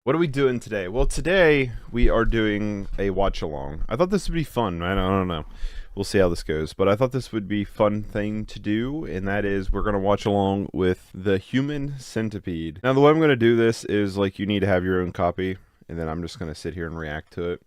What are we doing today? Well, today we are doing a watch along. I thought this would be fun. I don't know. We'll see how this goes. But I thought this would be a fun thing to do, and that is we're going to watch along with the Human Centipede. Now, the way I'm going to do this is like you need to have your own copy, and then I'm just going to sit here and react to it.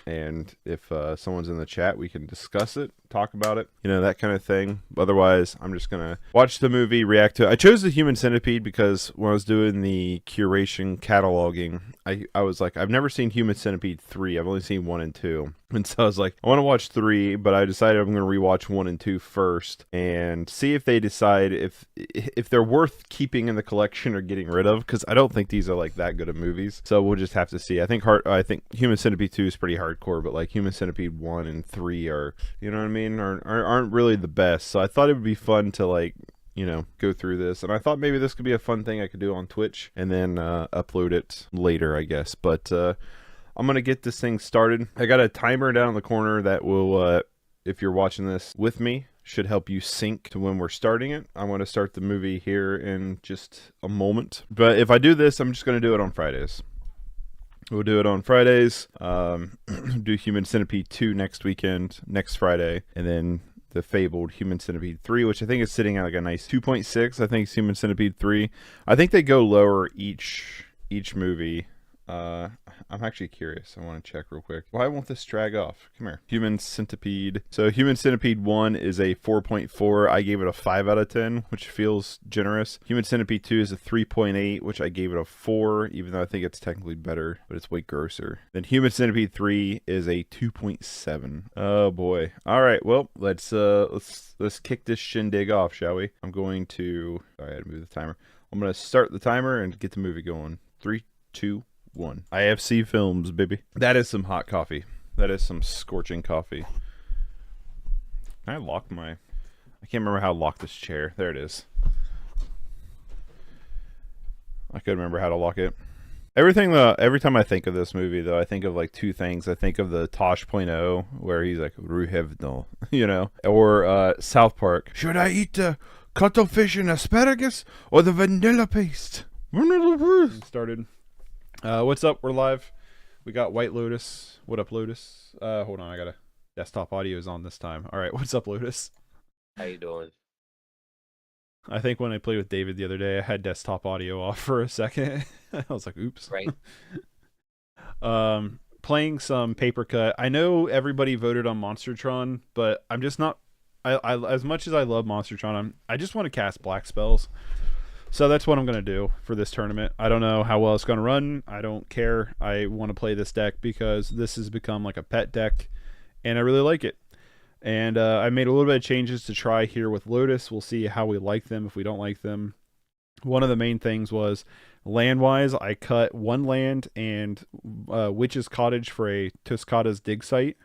And if someone's in the chat, we can discuss it, talk about it, you know, that kind of thing. Otherwise, I'm just gonna watch the movie, react to it. I chose the Human Centipede because when I was doing the curation cataloging, I was like, I've never seen Human Centipede 3. I've only seen 1 and 2. And so I was like, I want to watch 3, but I decided I'm going to rewatch 1 and 2 first and see if they decide if they're worth keeping in the collection or getting rid of, because I don't think these are like that good of movies. So we'll just have to see. I think Human Centipede 2 is pretty hardcore, but like Human Centipede 1 and 3 are, you know what I mean, aren't really the best. So I thought it would be fun to like, you know, go through this, and I thought maybe this could be a fun thing I could do on Twitch and then upload it later, I guess. But I'm gonna get this thing started. I got a timer down in the corner that will, if you're watching this with me, should help you sync to when we're starting it. I want to start the movie here in just a moment. But if I do this, I'm just gonna do it on Fridays. We'll do it on Fridays. Do Human Centipede 2 next weekend, next Friday, and then the fabled Human Centipede 3, which I think is sitting at like a nice 2.6. I think it's Human Centipede 3. I think they go lower each movie. I'm actually curious. I want to check real quick. Why won't this drag off? Come here. Human Centipede. So Human Centipede 1 is a 4.4. I gave it a 5 out of 10, which feels generous. Human Centipede 2 is a 3.8, which I gave it a 4, even though I think it's technically better, but it's way grosser. Then Human Centipede 3 is a 2.7. Oh boy. All right. Well, let's kick this shindig off, shall we? I'm going to, sorry, I had to move the timer. I'm going to start the timer and get the movie going. 3, 2, 1. IFC Films, baby. That is some hot coffee. That is some scorching coffee. Can I lock my... I can't remember how to lock this chair. There it is. I couldn't remember how to lock it. Every time I think of this movie, though, I think of like two things. I think of the Tosh.0, where he's like, Ruhevno, you know? Or South Park. Should I eat the cuttlefish and asparagus or the vanilla paste? Started. What's up? We're live. We got White Lotus. What up, Lotus? Hold on, I got a desktop audio is on this time. All right, what's up, Lotus? How you doing? I think when I played with David the other day, I had desktop audio off for a second. I was like, oops. Right. Playing some Papercut. I know everybody voted on Monstertron, but I'm just not. I as much as I love Monstertron, I just want to cast black spells. So that's what I'm going to do for this tournament. I don't know how well it's going to run. I don't care. I want to play this deck because this has become like a pet deck, and I really like it. And I made a little bit of changes to try here with Lotus. We'll see how we like them, if we don't like them. One of the main things was land-wise, I cut 1 land and Witch's Cottage for a Tuscada's Dig Site.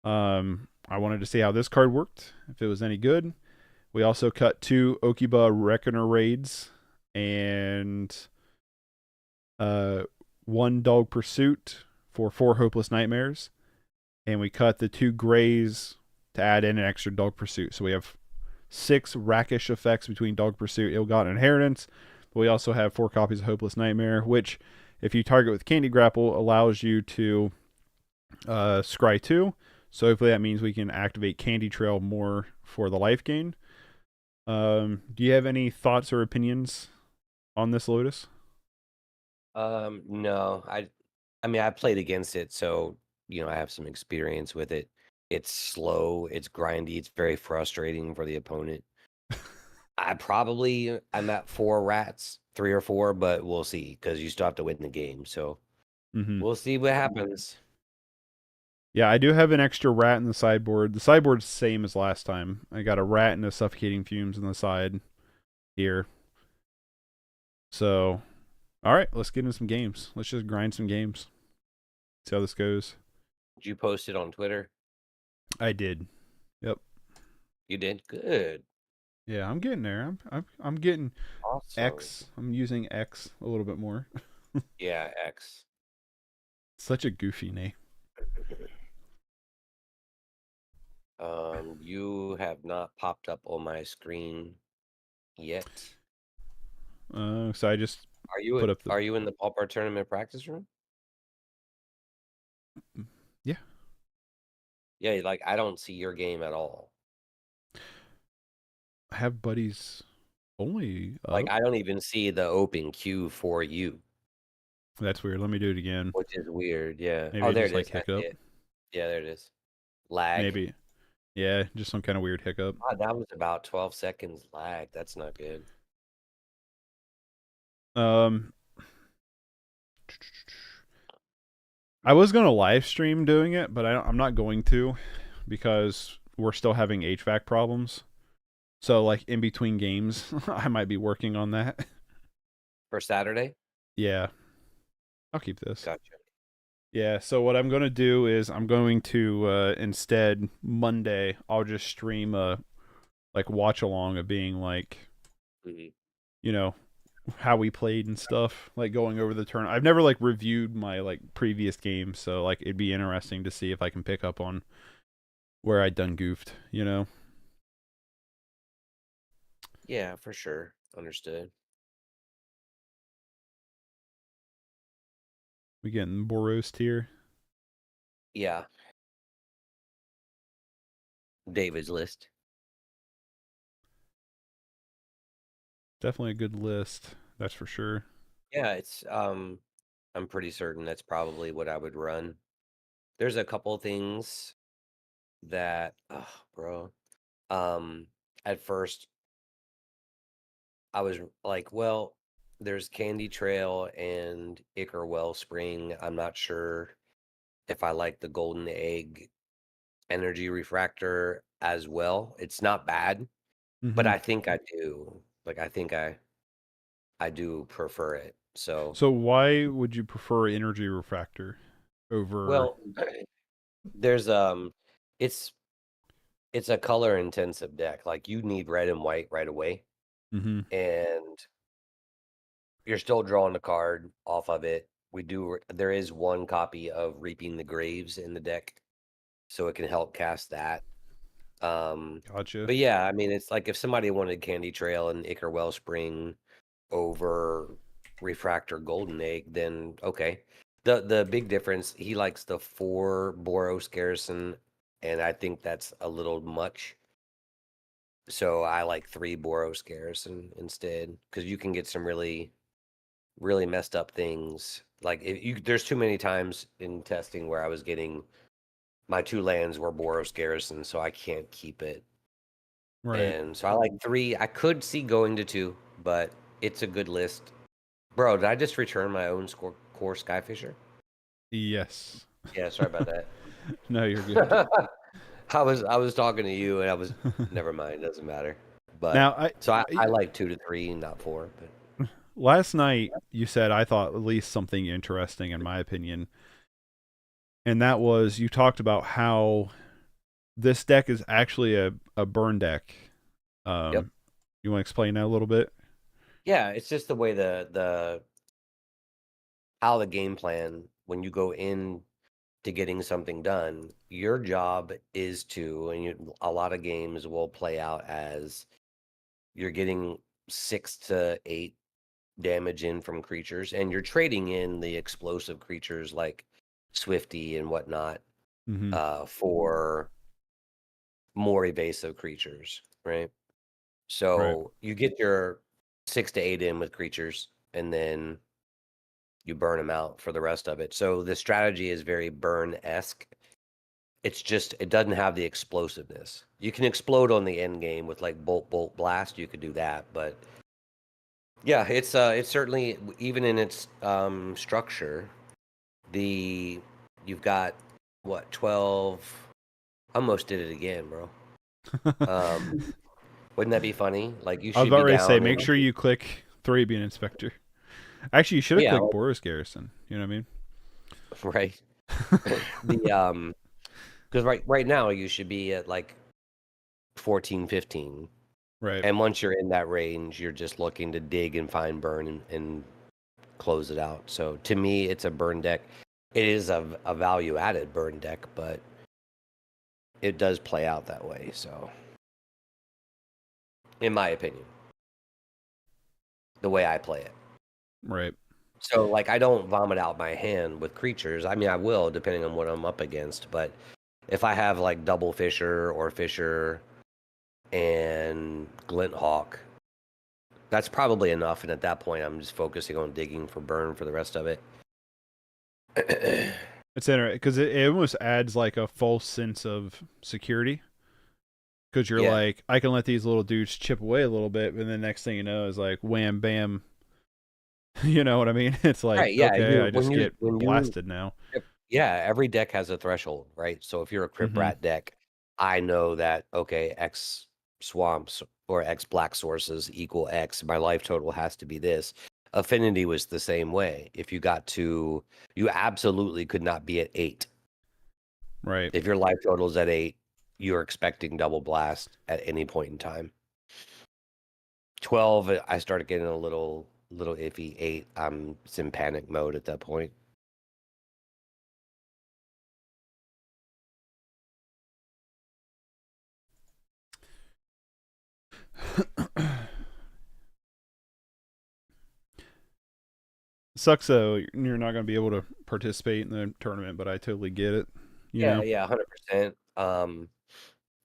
I wanted to see how this card worked, if it was any good. We also cut 2 Okiba Reckoner Raids and 1 Dog Pursuit for 4 Hopeless Nightmares. And we cut the 2 Grays to add in an extra Dog Pursuit. So we have 6 Rackish effects between Dog Pursuit, Ill-Gotten Inheritance. But we also have 4 copies of Hopeless Nightmare, which, if you target with Candy Grapple, allows you to scry 2. So hopefully that means we can activate Candy Trail more for the life gain. Do you have any thoughts or opinions on this, Lotus? No. I mean, I played against it, so I have some experience with it. It's slow, it's grindy, it's very frustrating for the opponent. I'm at 4 rats, 3 or 4, but we'll see, because you still have to win the game. So we'll see what happens. Yeah, I do have an extra rat in the sideboard. The sideboard's the same as last time. I got a rat and a suffocating fumes on the side here. So, all right, let's get into some games. Let's just grind some games. See how this goes. Did you post it on Twitter? I did. Yep. You did? Good. Yeah, I'm getting there. I'm getting Awesome. X. I'm using X a little bit more. Yeah, X. Such a goofy name. You have not popped up on my screen yet. So put up the. Are you in the Pauper tournament practice room? Yeah, Yeah, like I don't see your game at all. I have buddies only Like up. I don't even see the open queue for you, That's weird. Let me do it again. which is weird. Yeah. Maybe Oh, it there just it like is. I see hiccup. it. Yeah, there it is. Lag. Maybe. Yeah, just some kind of weird hiccup. God, that was about 12 seconds lag. That's not good. Um, I was gonna live stream doing it, but I'm not going to because we're still having HVAC problems. So like in between games, I might be working on that. For Saturday? Yeah, I'll keep this. Gotcha. Yeah, so what I'm going to do is I'm going to instead Monday I'll just stream a like watch along of being like, Mhm. you know, how we played and stuff, like going over the turn. I've never like reviewed my like previous games, so like it'd be interesting to see if I can pick up on where I'd done goofed, you know. Yeah, for sure. Understood. We getting Boros tier. Yeah. David's list. Definitely a good list, that's for sure. Yeah, it's I'm pretty certain that's probably what I would run. There's a couple things that oh, bro. Um at first I was like, well, there's Candy Trail and Icar Wellspring. I'm not sure if I like the Golden Egg Energy Refractor as well. It's not bad, but Mm-hmm. I think I do. Like I do prefer it. So, So why would you prefer Energy Refractor over? well, there's it's it's a color intensive deck. Like you need red and white right away, Mm-hmm. and you're still drawing the card off of it. There is one copy of Reaping the Graves in the deck, so it can help cast that. Um, Gotcha. but yeah, I mean, it's like if somebody wanted Candy Trail and Icar Wellspring over Refractor Golden Egg, then okay. The big difference, he likes the 4 Boros Garrison, and I think that's a little much. So I like 3 Boros Garrison instead, because you can get some really, really messed up things. Like there's too many times in testing where I was getting my 2 lands were Boros Garrison, so I can't keep it. Right. And so I like 3. I could see going to 2, but it's a good list. Bro, did I just return my own core Skyfisher? Yes. Yeah, sorry about No, you're good. that. I was talking to you and I was never mind, doesn't matter. But Now, so I like 2 to 3, not 4, but last night you said I thought at least something interesting in my opinion, and that was you talked about how this deck is actually a burn deck. yep. You want to explain that a little bit? Yeah, it's just the way the how the game plan when you go in to getting something done, your job is to, and a lot of games will play out as you're getting 6 to 8 damage in from creatures, and you're trading in the explosive creatures like Swifty and whatnot Mm-hmm. for more evasive creatures, right? Right. So you get your 6 to 8 in with creatures, and then you burn them out for the rest of it. So the strategy is very burn-esque. It's just it doesn't have the explosiveness. You can explode on the end game with like bolt blast. You could do that, but yeah, it's certainly even in its structure. The you've got what 12? Almost did it again, bro. Um, wouldn't that be funny? Like you I was should about be ready to say, down in make sure you click 3 be an inspector. Actually, you should have yeah, clicked Boris Garrison. You know what right. I mean? The because right now you should be at like 14, 15. Right. And once you're in that range, you're just looking to dig and find burn and close it out. So to me, it's a burn deck. It is a value added burn deck, but it does play out that way. So, in my opinion, the way I play it. Right. So, like, I don't vomit out my hand with creatures. I mean, I will, depending on what I'm up against. But if I have, like, double Fisher or Fisher and Glint Hawk, that's probably enough. And at that point, I'm just focusing on digging for burn for the rest of it. It's interesting because it almost adds like a false sense of security. Because you're Yeah. like, I can let these little dudes chip away a little bit, and the next thing you know is like, wham, bam. You know what I mean? It's like, Right. Yeah. okay, You I just get when you blasted now. yeah, every deck has a threshold, right? So if you're a Crypt Mm-hmm. Rat deck, I know that okay, X swamps or X black sources equal X. My life total has to be this. Affinity was the same way. If you got to, you absolutely could not be at 8. Right. If your life total is at 8, you're expecting double blast at any point in time. 12, I started getting a little iffy. 8, I'm in panic mode at that point. Sucks though. You're not going to be able to participate in the tournament, but I totally get it. You Yeah, know. yeah, 100%.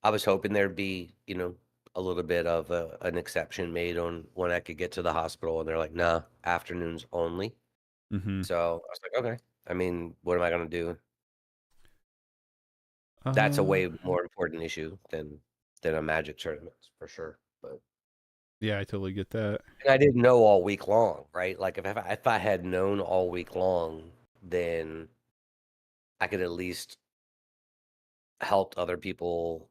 I was hoping there'd be, a little bit of an exception made on when I could get to the hospital, and they're like, "Nah, afternoons only." Mm-hmm. So I was like, "Okay." I mean, what am I gonna do? That's a Uh, way more important issue than a Magic tournament for sure. But yeah, I totally get that. and I didn't know all week long, right? Like if I had known all week long, then I could at least helped other people.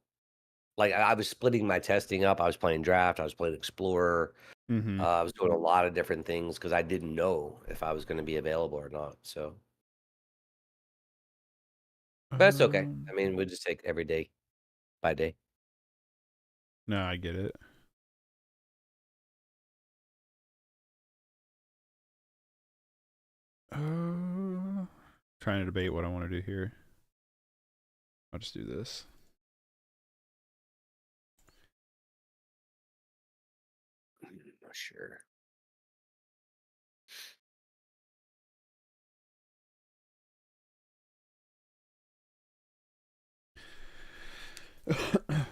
Like I was splitting my testing up. I was playing draft. I was playing explorer. Mm-hmm. I was doing a lot of different things because I didn't know if I was going to be available or not. So, but that's okay. I Um, mean, we just take every day by day. no, I get it. Trying to debate what I want to do here. I'll just do this. Sure.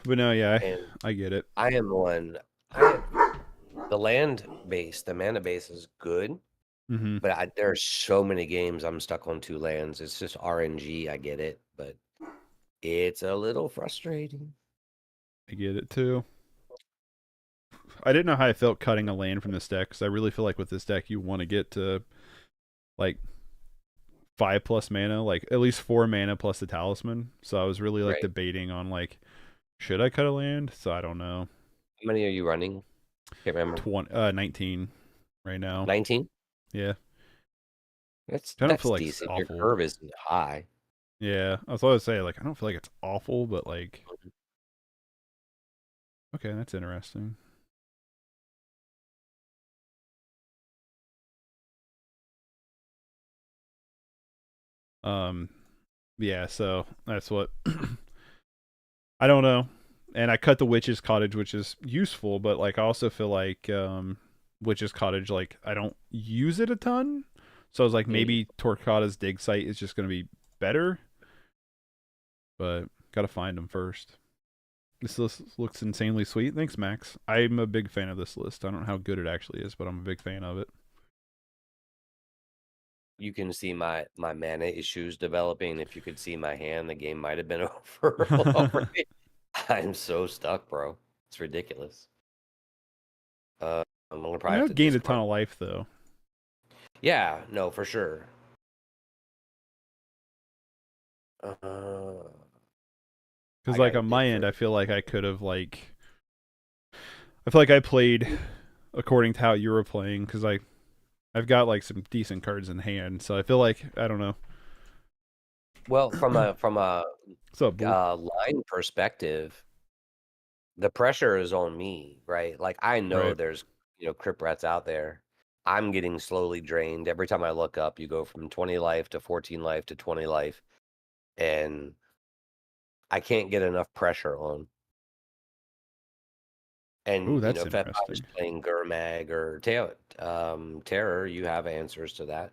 But no, yeah, And I get it. I am one. I the land base, the mana base is good, Mm-hmm. but there are so many games I'm stuck on 2 lands. It's just RNG. I get it, but it's a little frustrating. I get it too. I didn't know how I felt cutting a land from this deck because I really feel like with this deck you want to get to like 5+ mana, like at least 4 mana plus the talisman. So I was really like Right. debating on like should I cut a land? So I don't know. How many are you running? Can't remember. 19 right now. 19? Yeah, I don't That's feel like it's decent. Your awful. curve isn't high. Yeah, I was going to say like I don't feel like it's awful, but like okay, that's interesting. Um, yeah, so that's what I don't know. And I cut the witch's cottage, which is useful, but like I also feel like witch's cottage, like I don't use it a ton. So I was like, Mm. maybe Torquata's dig site is just going to be better, but gotta find them first. This list looks insanely sweet. Thanks, Max. I'm a big fan of this list. I don't know how good it actually is, but I'm a big fan of it. You can see my mana issues developing. If you could see my hand, the game might have been over already. I'm so stuck, bro. It's ridiculous. I'm gonna I probably mean, have I've to gained a ton discard. of life though, Yeah, no, for sure. Uh, because I like gotta on my dig end, for. I feel like I could have like I feel like I played according to how you were playing because I've got like some decent cards in hand, so I feel like I don't know. Well, from a What's up, Bull? line perspective, the pressure is on me, right? Like I know Right. there's crypt rats out there. I'm getting slowly drained. Every time I look up, you go from 20 life to 14 life to 20 life, and I can't get enough pressure on. Ooh, And that's if I was interesting. playing Gurmag or Terror, you have answers to that.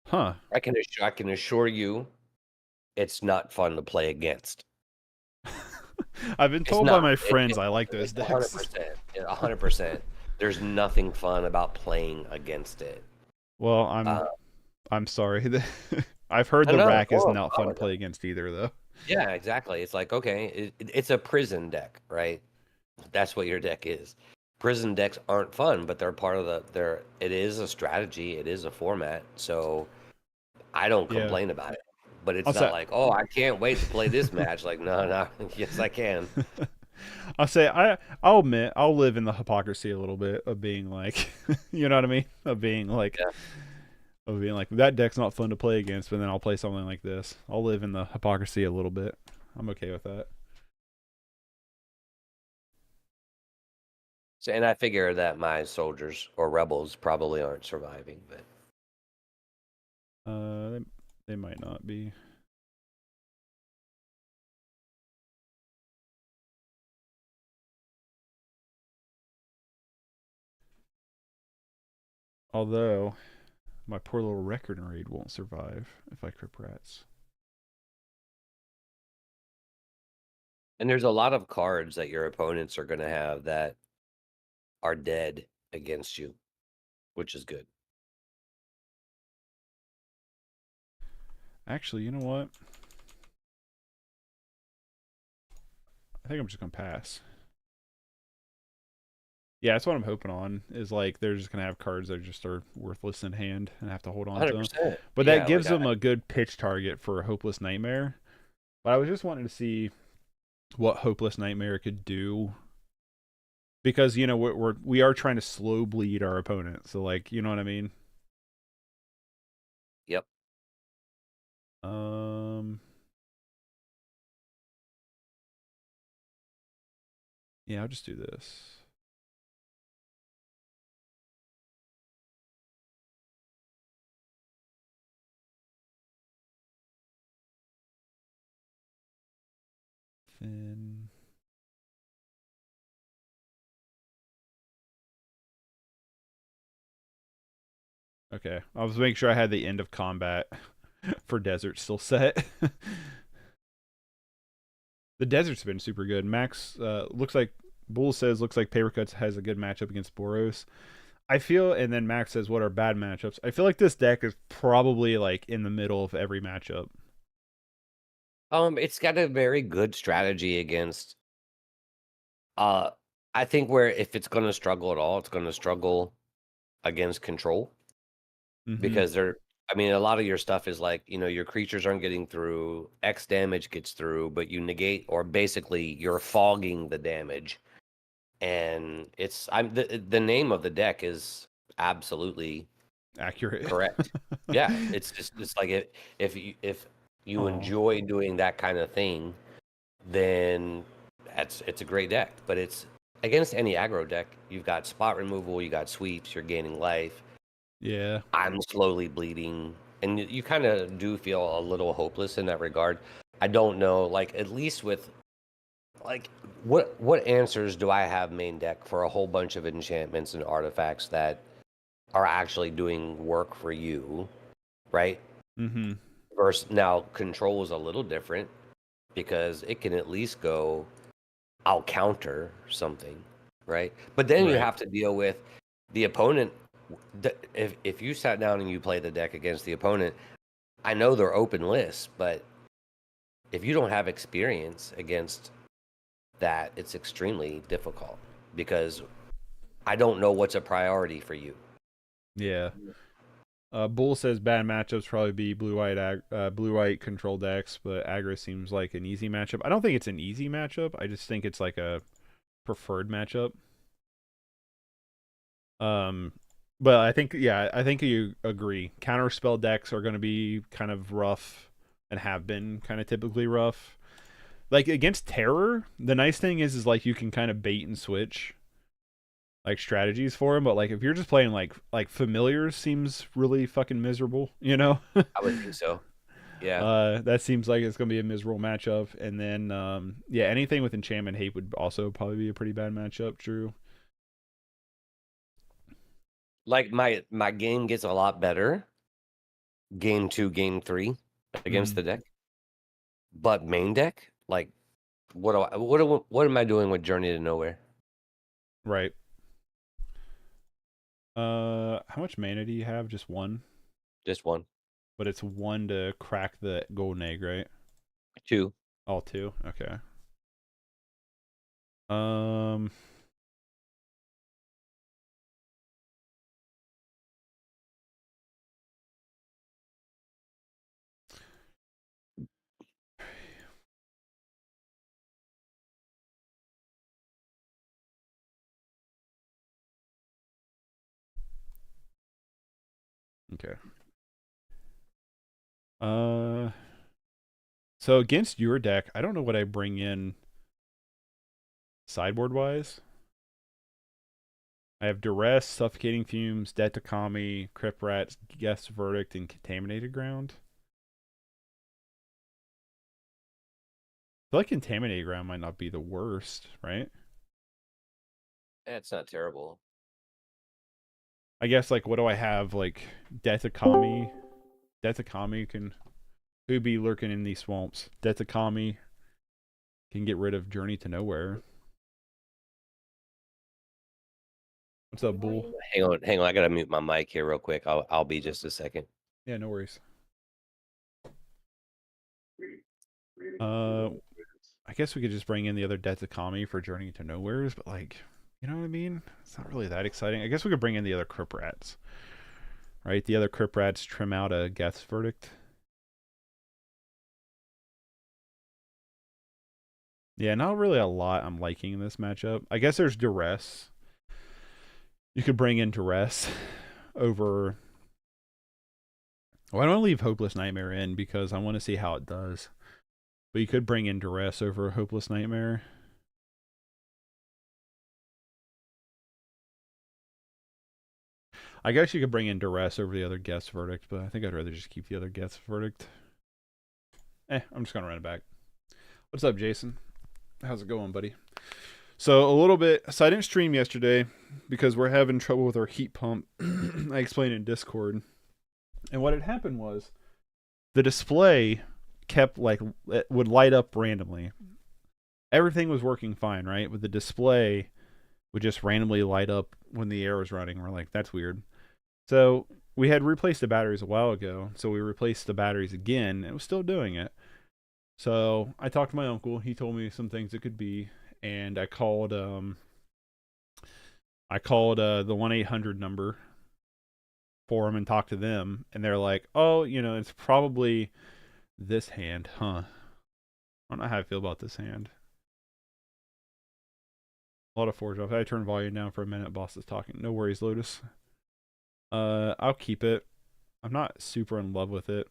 Huh. I can assure you, it's not fun to play against. I've been It's told by not. my It, friends it, I like those it's decks. 100%. 100%. There's nothing fun about playing against it. Well, Uh, I'm sorry. I've heard no, the no, rack is no, not fun to play against either, though. yeah, exactly. It's like, okay, it's a prison deck, right? That's what your deck is. Prison decks aren't fun, but they're part of it is a strategy, it is a format. So I don't Yeah. complain about it. But I'll it's not say, like, oh, I can't wait to play this match. Like, no, no, yes, I can. I'll say, I'll admit, I'll live in the hypocrisy a little bit of being like, you know what I mean? Yeah. Of being like, that deck's not fun to play against, but then I'll play something like this. I'll live in the hypocrisy a little bit. I'm okay with that. So, and I figure that my soldiers or rebels probably aren't surviving, but They might not be. Although, my poor little record raid won't survive if I Crypt Rats. and there's a lot of cards that your opponents are going to have that are dead against you, which is good. Actually, you know what? I think I'm just gonna pass. Yeah, that's what I'm hoping on. Is like they're just gonna have cards that just are worthless in hand and have to hold on to them. 100%. But that Yeah, like gives them a good pitch target for a Hopeless Nightmare. But I was just wanting to see what Hopeless Nightmare could do because we are trying to slow bleed our opponent. So like, you know what I mean? yep. Um, yeah, I'll just do this. Then okay, I was making sure I had the end of combat for desert still set. The desert's been super good. Max looks like Bull says looks like Papercuts has a good matchup against Boros. I feel, and then Max says what are bad matchups. I feel like this deck is probably like in the middle of every matchup. It's got a very good strategy against uh I think where if it's going to struggle at all, it's going to struggle against control Mm-hmm. because I mean, a lot of your stuff is like, your creatures aren't getting through, X damage gets through, but you negate or basically you're fogging the damage. And the name of the deck is absolutely Accurate. correct. Yeah, it's like if you Oh, enjoy doing that kind of thing, then it's a great deck. But it's against any aggro deck. You've got spot removal, you got sweeps, you're gaining life. yeah. I'm slowly bleeding, and you kind of do feel a little hopeless in that regard. I don't know, like at least with like what answers do I have main deck for a whole bunch of enchantments and artifacts that are actually doing work for you, right? Mm-hmm. Versus now control is a little different because it can at least go, I'll counter something, right? But then you Right. have to deal with the opponent. If you sat down and you play the deck against the opponent, I know they're open lists, but if you don't have experience against that, it's extremely difficult because I don't know what's a priority for you. Yeah. Bull says bad matchups probably be blue white control decks, but aggro seems like an easy matchup. I don't think it's an easy matchup. I just think it's like a preferred matchup. Um, but I think you agree. Counterspell decks are going to be kind of rough and have been kind of typically rough. Like against terror, the nice thing is like you can kind of bait and switch. like strategies for him. But like if you're just playing like familiars, seems really fucking miserable. You know. I would think so. Yeah. That seems like it's gonna be a miserable matchup. And then yeah, anything with enchantment hate would also probably be a pretty bad matchup. True. Like my game gets a lot better game 2, game 3 against Mm-hmm. the deck. But main deck, like what am I doing with Journey to Nowhere? Right. How much mana do you have? Just one, Just one. but it's one to crack the golden egg, right? 2. All two. Okay. Um. Okay. Uh. So against your deck, I don't know what I bring in sideboard wise. I have duress, suffocating fumes, debt to Kami, crypt rats, guest verdict, and contaminated ground. I feel like contaminated ground might not be the worst, right? That's not terrible. I guess like what do I have? Like death to Kami. Death to Kami can who be lurking in these swamps. Death to Kami can get rid of Journey to Nowhere. What's up, Bull? Hang on. I gotta mute my mic here real quick. I'll be just a second. Yeah, no worries. Uh, I guess we could just bring in the other Death to Kami for Journey to Nowheres, but like, you know what I mean? It's not really that exciting. I guess we could bring in the other Crypt Rats, right? The other Crypt Rats trim out a Guess Verdict. Yeah, not really a lot I'm liking in this matchup. I guess there's Duress. You could bring in Duress over. Well, I don't leave Hopeless Nightmare in because I want to see how it does. But you could bring in Duress over Hopeless Nightmare. I guess you could bring in Duress over the other Guess Verdict, but I think I'd rather just keep the other Guess Verdict. I'm just going to run it back. What's up, Jason? How's it going, buddy? So, a little bit. So, I didn't stream yesterday because we're having trouble with our heat pump. I explained in Discord. And what had happened was the display kept like, it would light up randomly. Everything was working fine, right? But the display would just randomly light up when the air was running. We're like, that's weird. So, we had replaced the batteries a while ago. So, we replaced the batteries again. And it was still doing it. So I talked to my uncle. He told me some things it could be, and I called the 1-800 number for them and talked to them, and they're like, "Oh, it's probably this hand, huh?" I don't know how I feel about this hand. A lot of four drops. I turned volume down for a minute. Boss is talking. No worries, Lotus. I'll keep it. I'm not super in love with it.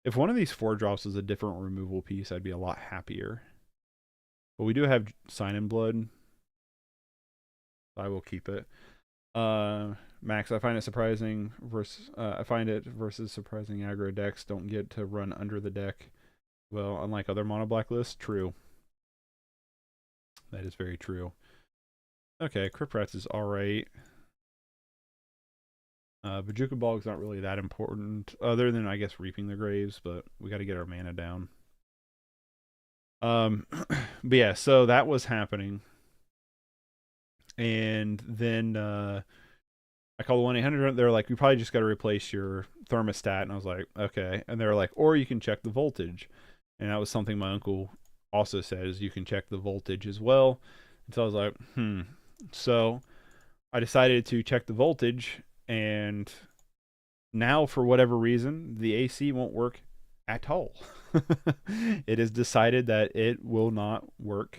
If one of these four drops was a different removal piece, I'd be a lot happier. But we do have Sign in Blood. I will keep it. Max, I find it surprising versus surprising aggro decks don't get to run under the deck. Well, unlike other mono black lists, true. That is very true. Okay, Crypt Rats is alright. Bajuka Bog's not really that important, other than I guess Reaping the Graves, but we got to get our mana down. But yeah, so that was happening, and then I called the 1-800. They're like, you probably just got to replace your thermostat. And I was like, okay. And they're like, or you can check the voltage. And that was something my uncle also says, you can check the voltage as well. And so I was like, So I decided to check the voltage. And now, for whatever reason, the AC won't work at all. It is decided that it will not work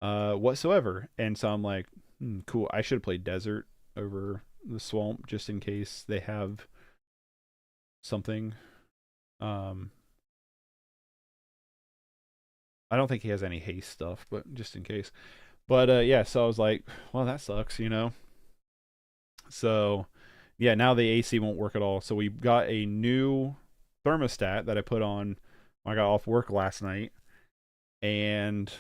whatsoever. And so I'm like, cool. I should have played desert over the swamp just in case they have something. I don't think he has any haste stuff, but just in case. But yeah, so I was like, well, that sucks, you know. So yeah, now the AC won't work at all. So we got a new thermostat that I put on when I got off work last night, and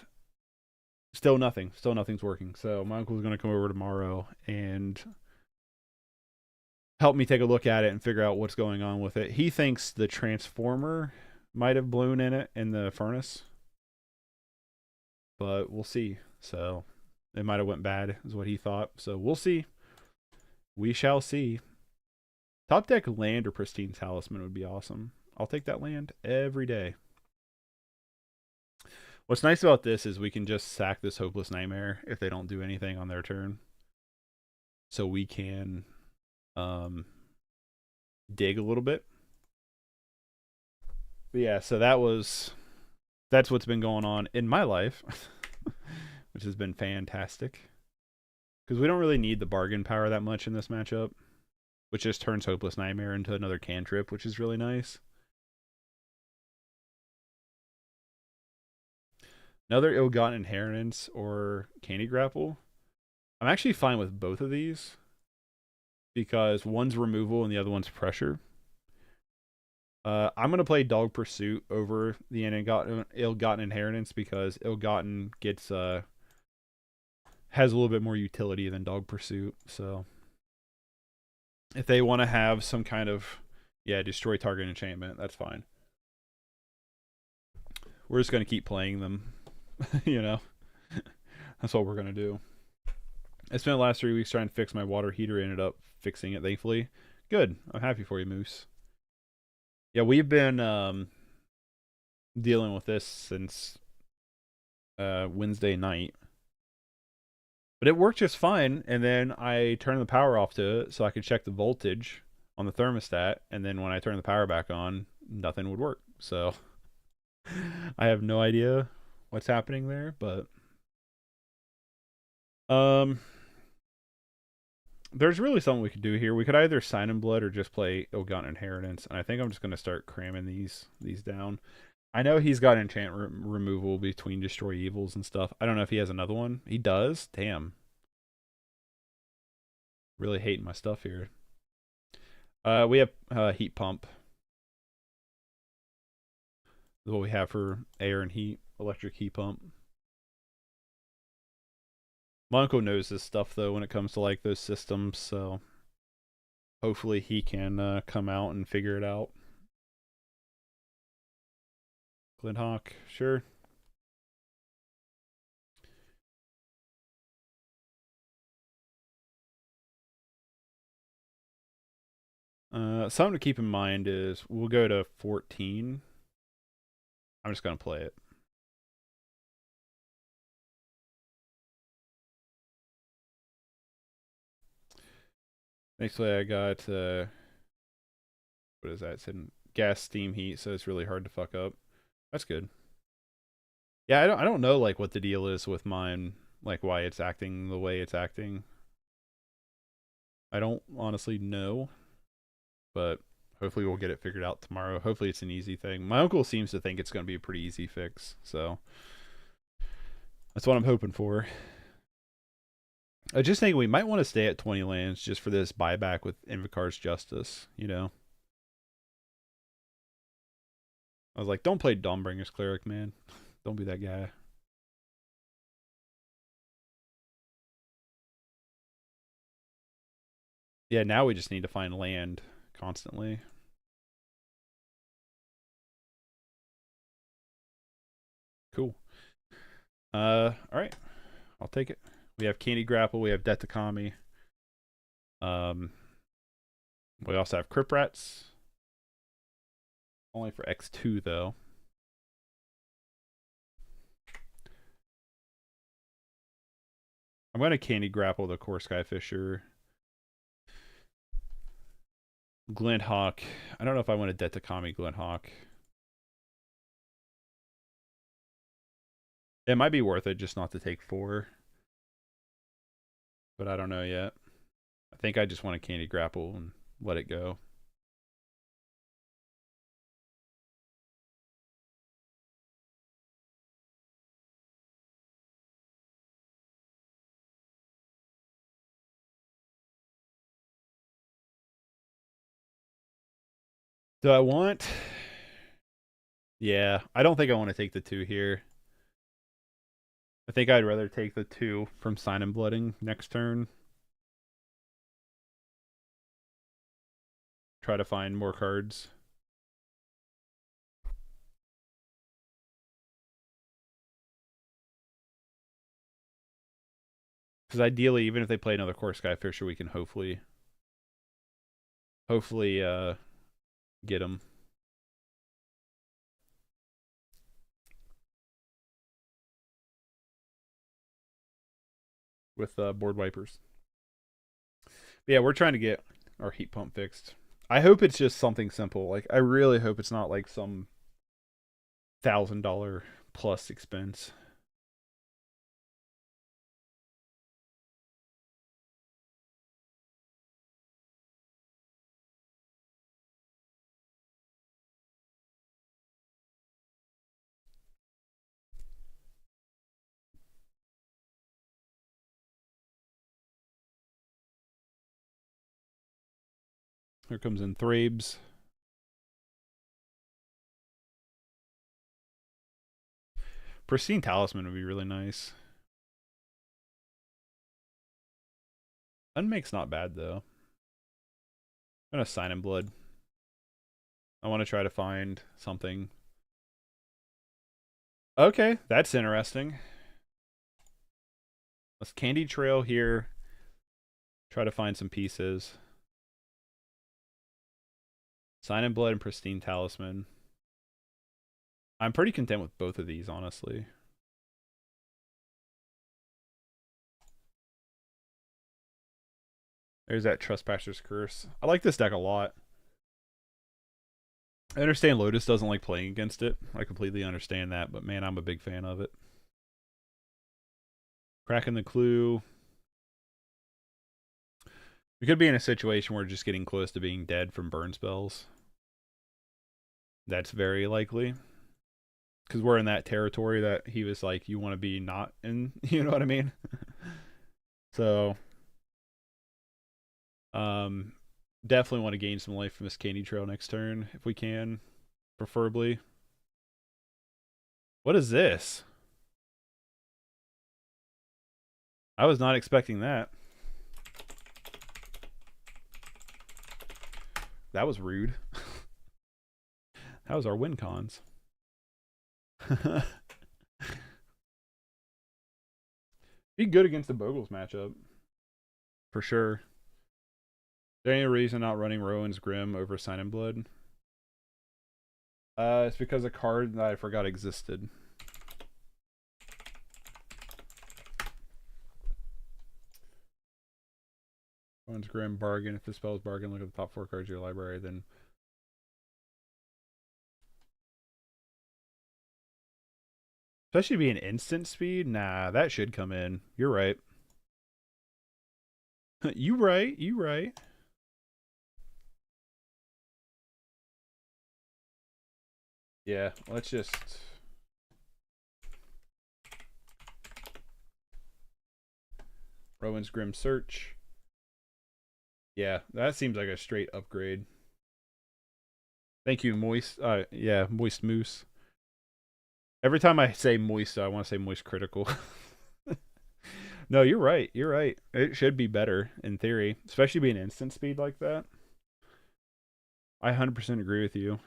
still nothing. Still nothing's working. So my uncle's gonna come over tomorrow and help me take a look at it and figure out what's going on with it. He thinks the transformer might have blown in it in the furnace, but we'll see. So it might have went bad, is what he thought. So we'll see. We shall see. Top deck land or pristine talisman would be awesome. I'll take that land every day. What's nice about this is we can just sack this hopeless nightmare if they don't do anything on their turn. So we can dig a little bit. But yeah, so that's what's been going on in my life, which has been fantastic. Because we don't really need the bargain power that much in this matchup, which just turns Hopeless Nightmare into another cantrip, which is really nice. Another Ill-Gotten Inheritance or Candy Grapple. I'm actually fine with both of these because one's removal and the other one's pressure. I'm going to play Dog Pursuit over the Ill-Gotten Inheritance because Ill-Gotten gets has a little bit more utility than Dog Pursuit. So if they want to have some kind of, yeah, destroy target enchantment, that's fine. We're just going to keep playing them, you know? That's what we're going to do. I spent the last 3 weeks trying to fix my water heater, ended up fixing it, thankfully. Good. I'm happy for you, Moose. Yeah, we've been dealing with this since Wednesday night. But it worked just fine, and then I turned the power off to it so I could check the voltage on the thermostat, and then when I turned the power back on, nothing would work. So I have no idea what's happening there, but there's really something we could do here. We could either Sign in Blood or just play Ill-Gotten Inheritance, and I think I'm just going to start cramming these down. I know he's got enchant removal between Destroy Evils and stuff. I don't know if he has another one. He does? Damn. Really hating my stuff here. We have Heat Pump. Is what we have for air and heat. Electric Heat Pump. My uncle knows this stuff, though, when it comes to, like, those systems, so hopefully he can come out and figure it out. Glenhawk, sure. Something to keep in mind is we'll go to 14. I'm just going to play it. Next play I got, what is that? It's in gas, steam, heat, so it's really hard to fuck up. That's good. Yeah, I don't know, like, what the deal is with mine, like, why it's acting the way it's acting. I don't honestly know, but hopefully we'll get it figured out tomorrow. Hopefully it's an easy thing. My uncle seems to think it's going to be a pretty easy fix, so that's what I'm hoping for. I just think we might want to stay at 20 lands just for this buyback with Invocar's Justice, you know? I was like, don't play Dawnbringer's Cleric, man. Don't be that guy. Yeah, now we just need to find land constantly. Cool. Alright. I'll take it. We have Candy Grapple, we have Death to Kami. We also have Crip Rats. Only for X2 though. I'm gonna Candy Grapple the Core Skyfisher. Glinthawk. I don't know if I want to Death to Kami Glinthawk. It might be worth it just not to take 4. But I don't know yet. I think I just want to Candy Grapple and let it go. Do I want? Yeah, I don't think I want to take the 2 here. I think I'd rather take the 2 from Sign and Blooding next turn. Try to find more cards. Because ideally, even if they play another Core Skyfisher, we can hopefully get them. With board wipers. But yeah, we're trying to get our heat pump fixed. I hope it's just something simple. Like, I really hope it's not like some $1,000 plus expense. Here comes in Thrabes. Pristine Talisman would be really nice. Unmake's not bad, though. I'm going to Sign in Blood. I want to try to find something. Okay, that's interesting. Let's Candy Trail here. Try to find some pieces. Sign in Blood and Pristine Talisman. I'm pretty content with both of these, honestly. There's that Trespasser's Curse. I like this deck a lot. I understand Lotus doesn't like playing against it. I completely understand that, but man, I'm a big fan of it. Cracking the Clue. We could be in a situation where we're just getting close to being dead from burn spells. That's very likely. Because we're in that territory that he was like, you want to be not in, you know what I mean? So, definitely want to gain some life from this Candy Trail next turn, if we can, preferably. What is this? I was not expecting that. That was rude. That was our win cons. Be good against the Bogles matchup. For sure. Is there any reason not running Rowan's Grim over Sign in Blood? It's because a card that I forgot existed. Rowan's Grim, bargain. If the spell is bargain, look at the top 4 cards of your library, then... Especially being instant speed? Nah, that should come in. You're right. You right. You right. Yeah, let's just... Rowan's Grim Search. Yeah, that seems like a straight upgrade. Thank you, Moist. Yeah, Moist Moose. Every time I say Moist, I want to say Moist Critical. No, you're right. You're right. It should be better in theory, especially being instant speed like that. I 100% agree with you.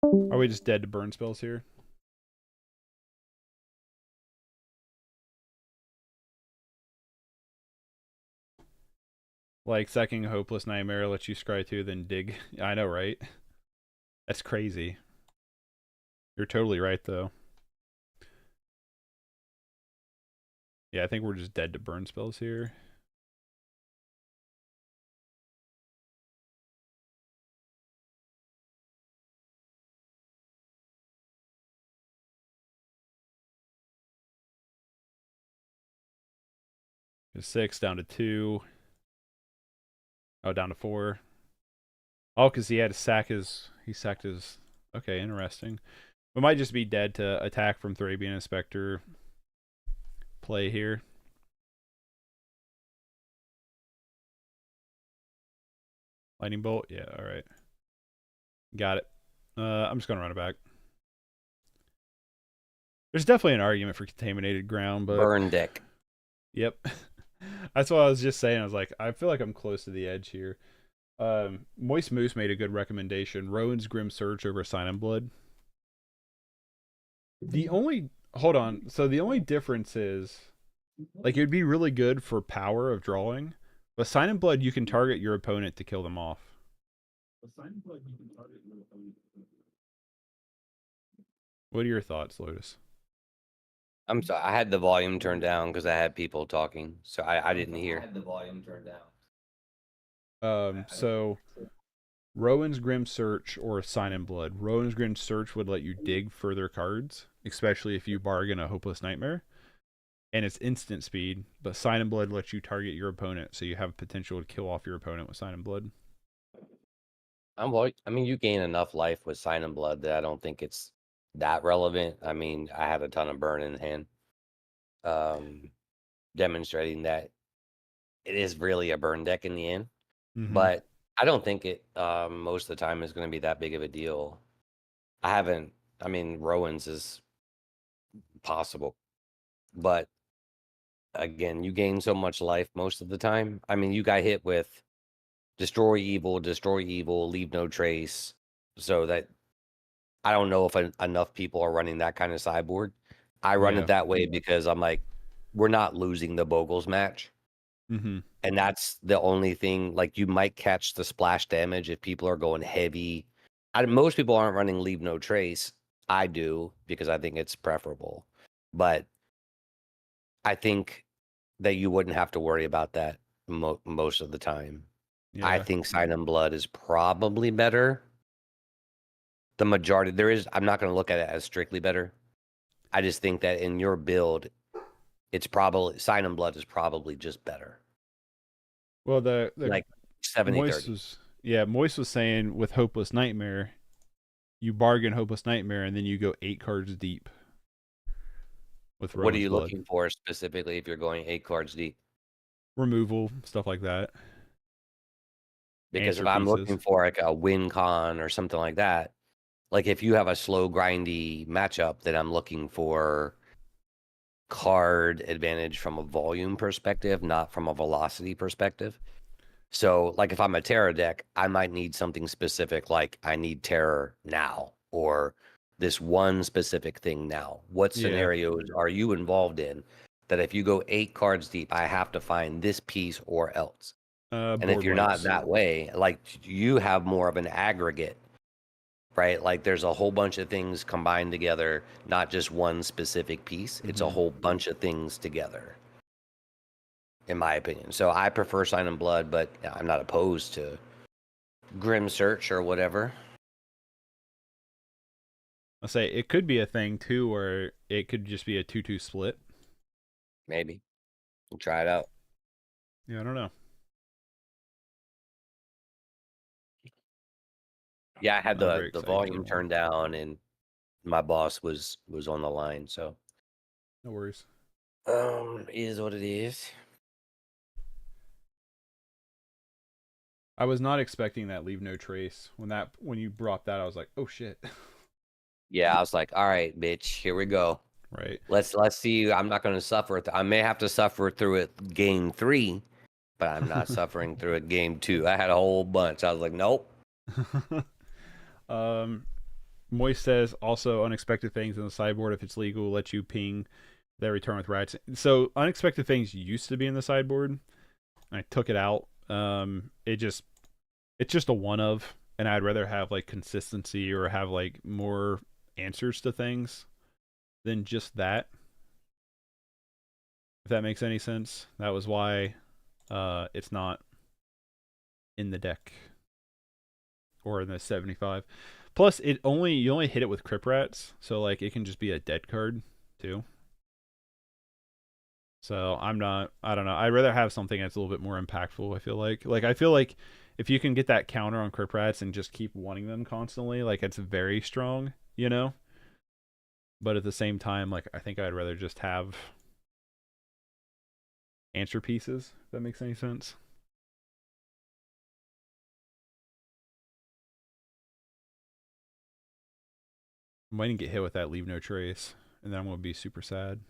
Are we just dead to burn spells here? Like sacking Hopeless Nightmare lets you scry 2, then dig. I know, right? That's crazy. You're totally right, though. Yeah, I think we're just dead to burn spells here. Just 6 down to 2. Oh, down to 4. Oh, because he had to sack his. He sacked his. Okay, interesting. We might just be dead to attack from Thrabian Inspector play here. Lightning Bolt? Yeah, alright. Got it. I'm just going to run it back. There's definitely an argument for contaminated ground, but. Burn deck. Yep. That's what I was just saying. I was like, I feel like I'm close to the edge here. Moist Moose made a good recommendation. Rowan's Grim Search over Sign and Blood. The only hold on. So the only difference is like it would be really good for power of drawing, but Sign and Blood you can target your opponent to kill them off. What are your thoughts, Lotus? I'm sorry, I had the volume turned down because I had people talking, so I didn't hear. I had the volume turned down. So Rowan's Grim Search or Sign and Blood. Rowan's Grim Search would let you dig further cards, especially if you bargain a Hopeless Nightmare. And it's instant speed, but Sign and Blood lets you target your opponent, so you have potential to kill off your opponent with Sign and Blood. I mean, you gain enough life with Sign and Blood that I don't think it's that relevant. I mean, I have a ton of burn in hand, demonstrating that it is really a burn deck in the end. But I don't think it most of the time is going to be that big of a deal. I mean, Rowan's is possible, but again, you gain so much life most of the time. I mean, you got hit with destroy evil, leave no trace. So that I don't know if enough people are running that kind of sideboard. I run it that way because I'm like, we're not losing the Bogles match. And that's the only thing. Like, you might catch the splash damage if people are going heavy. Most people aren't running leave no trace. I do because I think it's preferable. But I think that you wouldn't have to worry about that most of the time. Yeah. I think Sign and Blood is probably better. The majority, I'm not going to look at it as strictly better. I just think that in your build, it's probably Sign and Blood is probably just better. Well, the like 70-30. Moist was saying with Hopeless Nightmare, you bargain Hopeless Nightmare and then you go 8 cards deep. With what are you Blood. looking for specifically if you're going 8 cards deep? Removal, stuff like that. Because if I'm looking for like a win con or something like that, like if you have a slow grindy matchup, then I'm looking for card advantage from a volume perspective, not from a velocity perspective. So like if I'm a terror deck, I might need something specific, like I need terror now, or this one specific thing now. What scenarios are you involved in that if you go 8 cards deep, I have to find this piece or else? And if you're not that way, like you have more of an aggregate, right? Like there's a whole bunch of things combined together, not just one specific piece. It's a whole bunch of things together, in my opinion. So I prefer Sign and Blood, but I'm not opposed to Grim Search or whatever. I'll say it could be a thing too, where it could just be a 2-2 split. Maybe. We'll try it out. Yeah, I don't know. Yeah, I had the volume turned down and my boss was on the line, so no worries. Is what it is. I was not expecting that leave no trace. When you brought that, I was like, oh shit. Yeah, I was like, all right, bitch, here we go. Right. Let's see. I'm not going to suffer. I may have to suffer through it game 3, but I'm not suffering through it game 2. I had a whole bunch. I was like, nope. Moist says also unexpected things in the sideboard, if it's legal, let you ping their return with rats. So unexpected things used to be in the sideboard. I took it out. It's just a one of, and I'd rather have like consistency or have like more answers to things than just that. If that makes any sense. That was why it's not in the deck or in the 75. Plus, you only hit it with Crypt Rats, so like it can just be a dead card too. So I don't know. I'd rather have something that's a little bit more impactful. I feel like if you can get that counter on Crypt Rats and just keep wanting them constantly, like it's very strong, you know. But at the same time, like I think I'd rather just have answer pieces. If that makes any sense. I might get hit with that leave no trace, and then I'm gonna be super sad.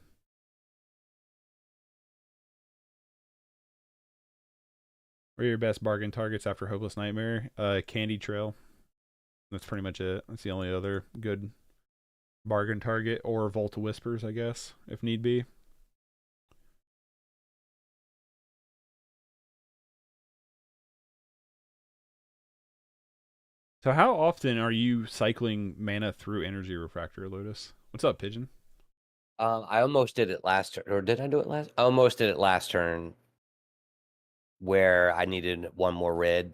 What are your best bargain targets after Hopeless Nightmare? Candy Trail. That's pretty much it. That's the only other good bargain target, or Vault of Whispers, I guess, if need be. So how often are you cycling mana through Energy Refractor, Lotus? What's up, Pigeon? I almost did it last turn, or did I do it last? I almost did it last turn, where I needed one more red,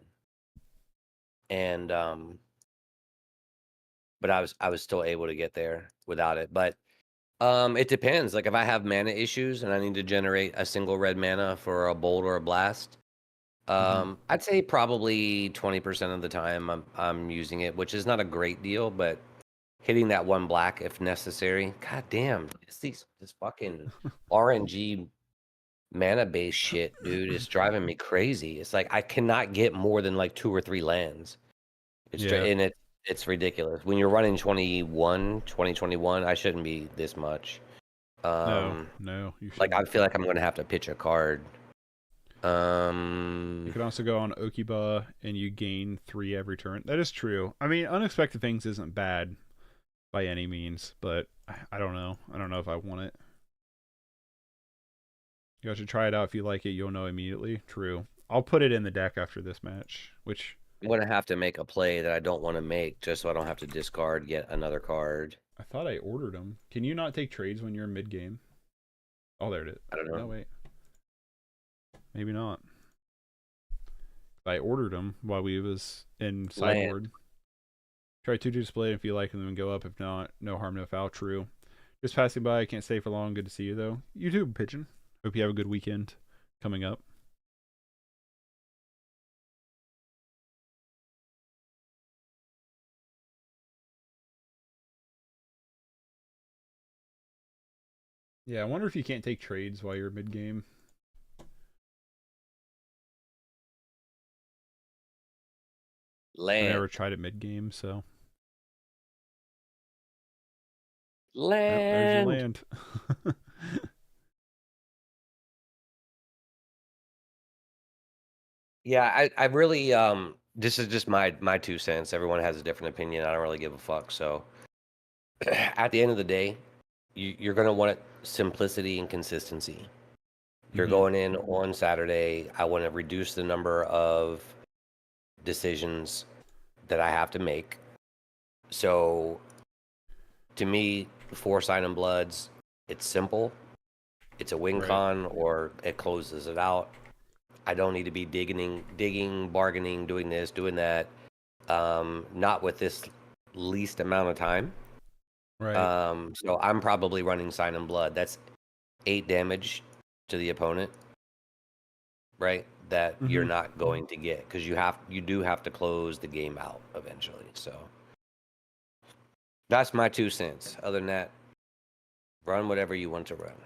and but I was still able to get there without it. But it depends. Like if I have mana issues and I need to generate a single red mana for a bolt or a blast, I'd say probably 20% of the time I'm using it, which is not a great deal, but hitting that one black if necessary. God damn, this fucking RNG mana based shit, dude, is driving me crazy. It's like I cannot get more than like 2 or 3 lands. It's Yeah. and it's ridiculous. When you're running 2021, I shouldn't be this much. No, Um, no, you like I shouldn't. feel like I'm gonna have to pitch a card. You can also go on Okiba and you gain 3 every turn. That is true. I mean, unexpected things isn't bad by any means, but I don't know. I don't know if I want it. You guys should try it out. If you like it, you'll know immediately. True. I'll put it in the deck after this match, which I'm gonna have to make a play that I don't want to make just so I don't have to discard yet another card. I thought I ordered them. Can you not take trades when you're mid game? Oh, there it is. I don't No, know. wait. Maybe not. I ordered them while we was in sideboard. Land. Try 2 to display if you like them and go up. If not, no harm, no foul. True. Just passing by. I can't stay for long. Good to see you, though. You too, Pigeon. Hope you have a good weekend coming up. Yeah, I wonder if you can't take trades while you're mid game. I Land. never tried it mid game, so. Yep, there's your Land. land. Yeah, I really this is just my 2 cents. Everyone has a different opinion. I don't really give a fuck. So at the end of the day, you're gonna want simplicity and consistency. You're going in on Saturday. I want to reduce the number of decisions that I have to make. So to me, 4 Sign and Bloods, it's simple. It's a win Right. con or it closes it out. I don't need to be digging, bargaining, doing this, doing that. Not with this least amount of time. Right. So I'm probably running Sign and Blood. That's 8 damage to the opponent, right? That you're not going to get because you do have to close the game out eventually. So that's my 2 cents. Other than that, run whatever you want to run.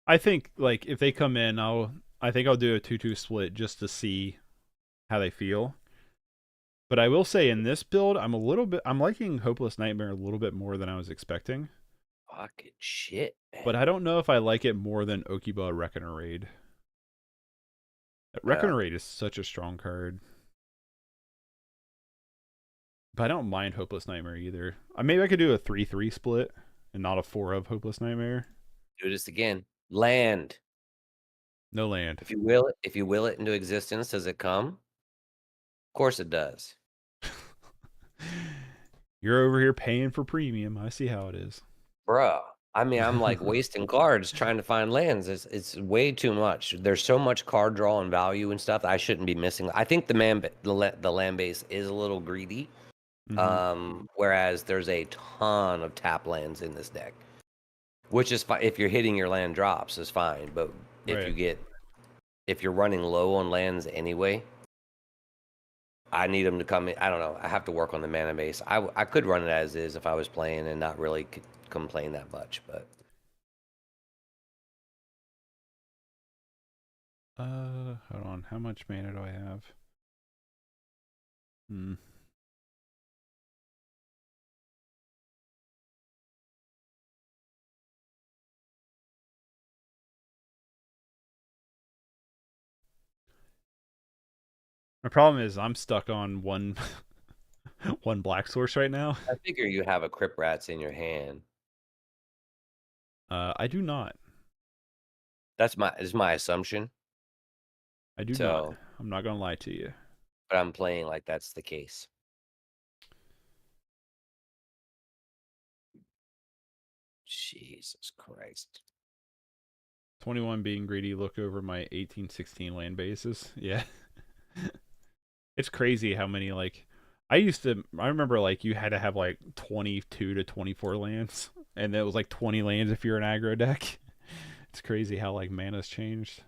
I think like if they come in, I think I'll do a 2-2 split just to see how they feel. But I will say in this build, I'm liking Hopeless Nightmare a little bit more than I was expecting. Fucking shit, man. But I don't know if I like it more than Okiba Reckoner Raid. Reckoner Raid is such a strong card. But I don't mind Hopeless Nightmare either. Maybe I could do a 3-3 split and not a 4 of Hopeless Nightmare. Do this again. Land. No land. If you will it into existence, does it come? Of course it does. You're over here paying for premium. I see how it is. Bruh. I mean, I'm like wasting cards trying to find lands. It's way too much. There's so much card draw and value and stuff that I shouldn't be missing. I think the land base is a little greedy. Whereas there's a ton of tap lands in this deck. Which is fine if you're hitting your land drops is fine, but Right. if you're running low on lands anyway, I need them to come in. I don't know. I have to work on the mana base. I could run it as is if I was playing and not really complain that much, but Hold on. How much mana do I have? Hmm. My problem is I'm stuck on one one black source right now. I figure you have a Crypt Rats in your hand. I do not. That's my assumption. I do not. So, I'm not gonna lie to you. but I'm playing like that's the case. Jesus Christ. 21 being greedy. Look over my 1816 land bases. Yeah. It's crazy how many like I remember like you had to have like 22 to 24 lands and that was like 20 lands if you're an aggro deck. It's crazy how like mana's changed.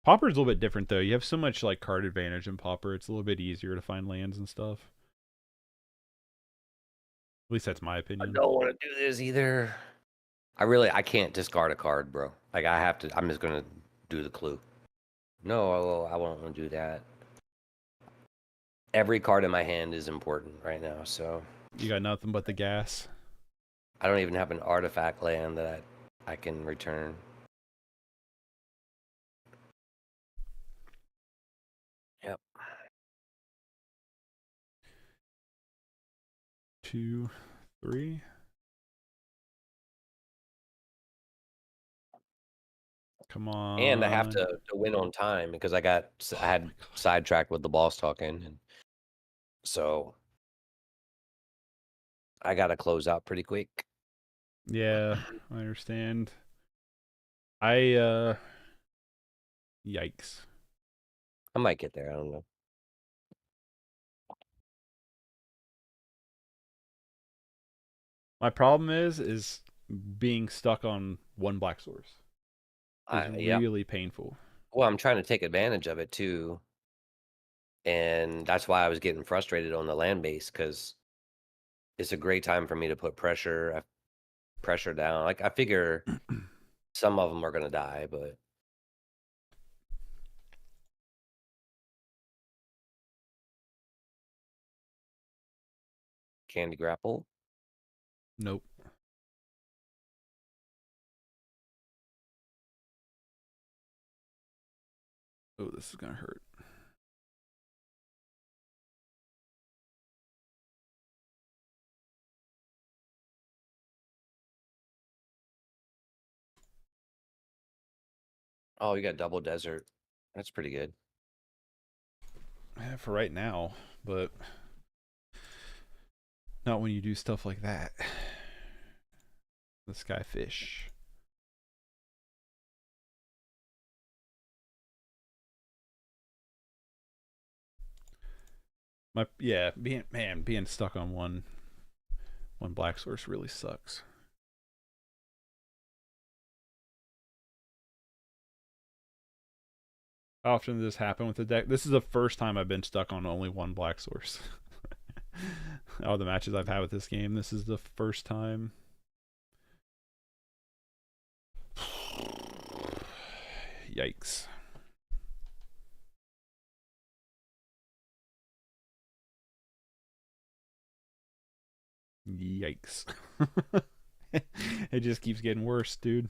Pauper's a little bit different though. You have so much like card advantage in Pauper. It's a little bit easier to find lands and stuff. At least that's my I opinion. don't want to do this either. I can't discard a card, bro. Like I have to. I'm just gonna do the clue. No, I won't want to do that. Every card in my hand is important right now, so You got nothing but the gas. I don't even have an artifact land that I can return. Yep. 2, 3. Come on. And I have to win on time because I had Oh my God. sidetracked with the boss talking, and so I got to close out pretty quick. Yeah, I understand. Yikes. I might get there. I don't know. My problem is being stuck on one black source is Yeah. really painful. Well, I'm trying to take advantage of it too, and that's why I was getting frustrated on the land base because it's a great time for me to put pressure down. Like I figure some of them are gonna die, but Candy Grapple. Nope. Oh, this is gonna hurt. Oh, you got Double Desert. That's pretty good. Yeah, for right now, but not when you do stuff like that. The Skyfish. Being stuck on one black source really sucks. How often does this happen with the deck? This is the first time I've been stuck on only one black source. All the matches I've had with this game, this is the first time. Yikes. Yikes. It just keeps getting worse, dude.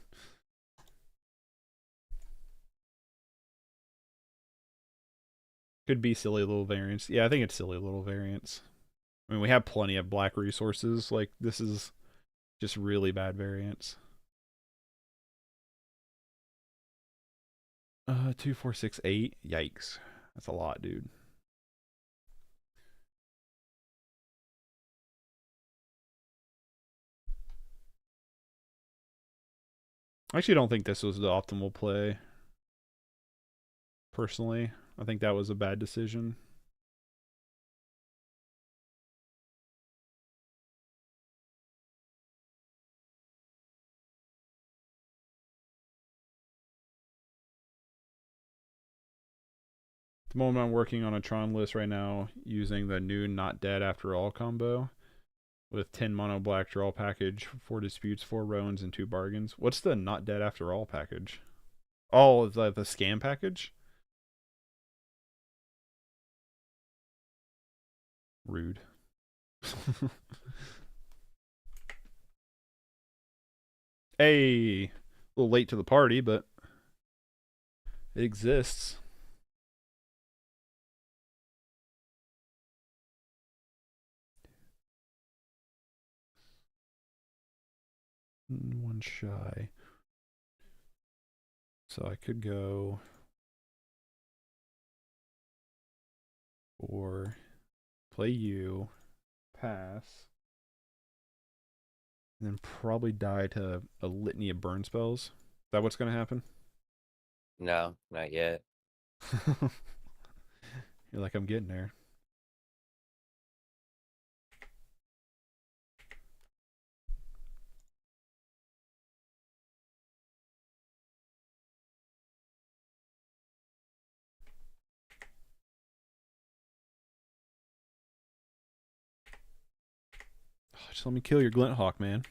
Could be silly little variance. Yeah, I think it's silly little variance. I mean, we have plenty of black resources. Like, this is just really bad variance. 2, 4, 6, 8. Yikes. That's a lot, dude. I actually don't think this was the optimal play. Personally, I think that was a bad decision. the moment I'm working on a Tron list right now using the new Not Dead After All combo with 10 mono black draw package, 4 disputes, 4 roans, and 2 bargains. What's the Not Dead After All package? Oh, the scam package? Rude. Hey, a little late to the party, but it exists. One shy. So I could go or play you, pass, and then probably die to a litany of burn spells. Is that what's going to happen? No, not yet. You're like, I'm getting there. Just let me kill your Glint Hawk, man.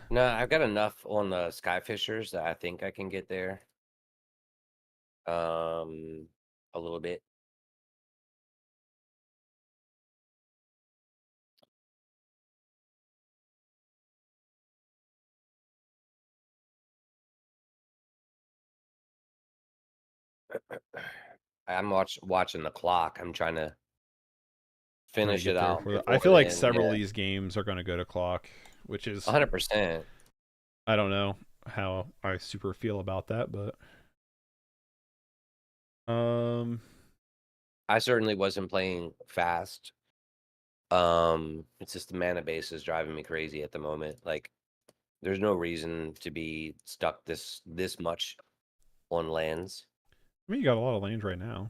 No, I've got enough on the Skyfishers that I think I can get there. A little bit. I'm watching the clock. I'm trying to finish it out. I feel like then, several of these games are going to go to clock, which is 100%. I don't know how I super feel about that, but I certainly wasn't playing fast. It's just the mana base is driving me crazy at the moment. Like, there's no reason to be stuck this much on lands I mean, you got a lot of lands right now.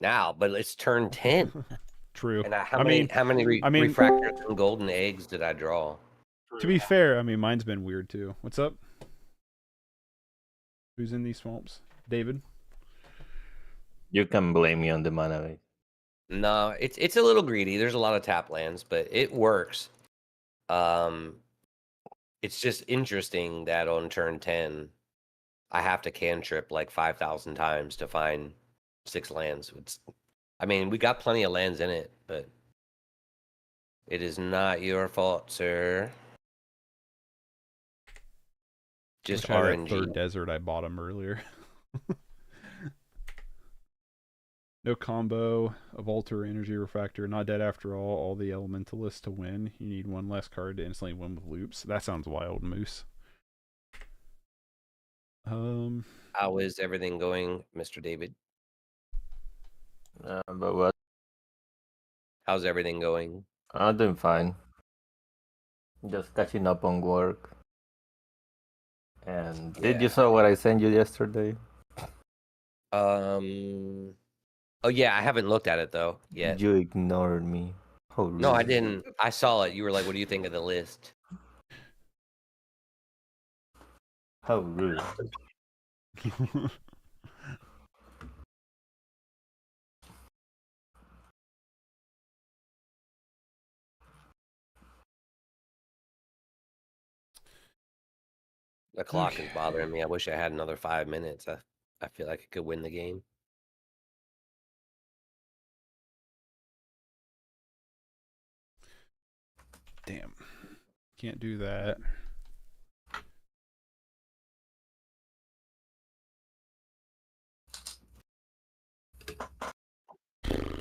now, but it's turn 10. True. And how many refractors and golden eggs did I draw? To be fair, I mean, mine's been weird too. What's up? Who's in these swamps? David? You can blame me on the mana base. No, it's a little greedy. There's a lot of tap lands, but it works. It's just interesting that on turn 10, I have to cantrip like 5,000 times to find 6 lands. I mean, we got plenty of lands in it, but it is not your fault, sir. Just RNG. That third desert I bought him earlier. No combo of alter energy refractor, not dead after all the elementalists to win. You need one less card to instantly win with loops. That sounds wild, Moose. How is everything going, Mr. David? But what? How's everything going? I'm doing fine. Just catching up on work. And did you saw what I sent you yesterday? Oh yeah, I haven't looked at it though yet. You ignored me. How rude. No, I didn't. I saw it. You were like, "What do you think of the list?" How rude. The clock is bothering me. I wish I had another 5 minutes. I feel like I could win the game. Damn. Can't do that.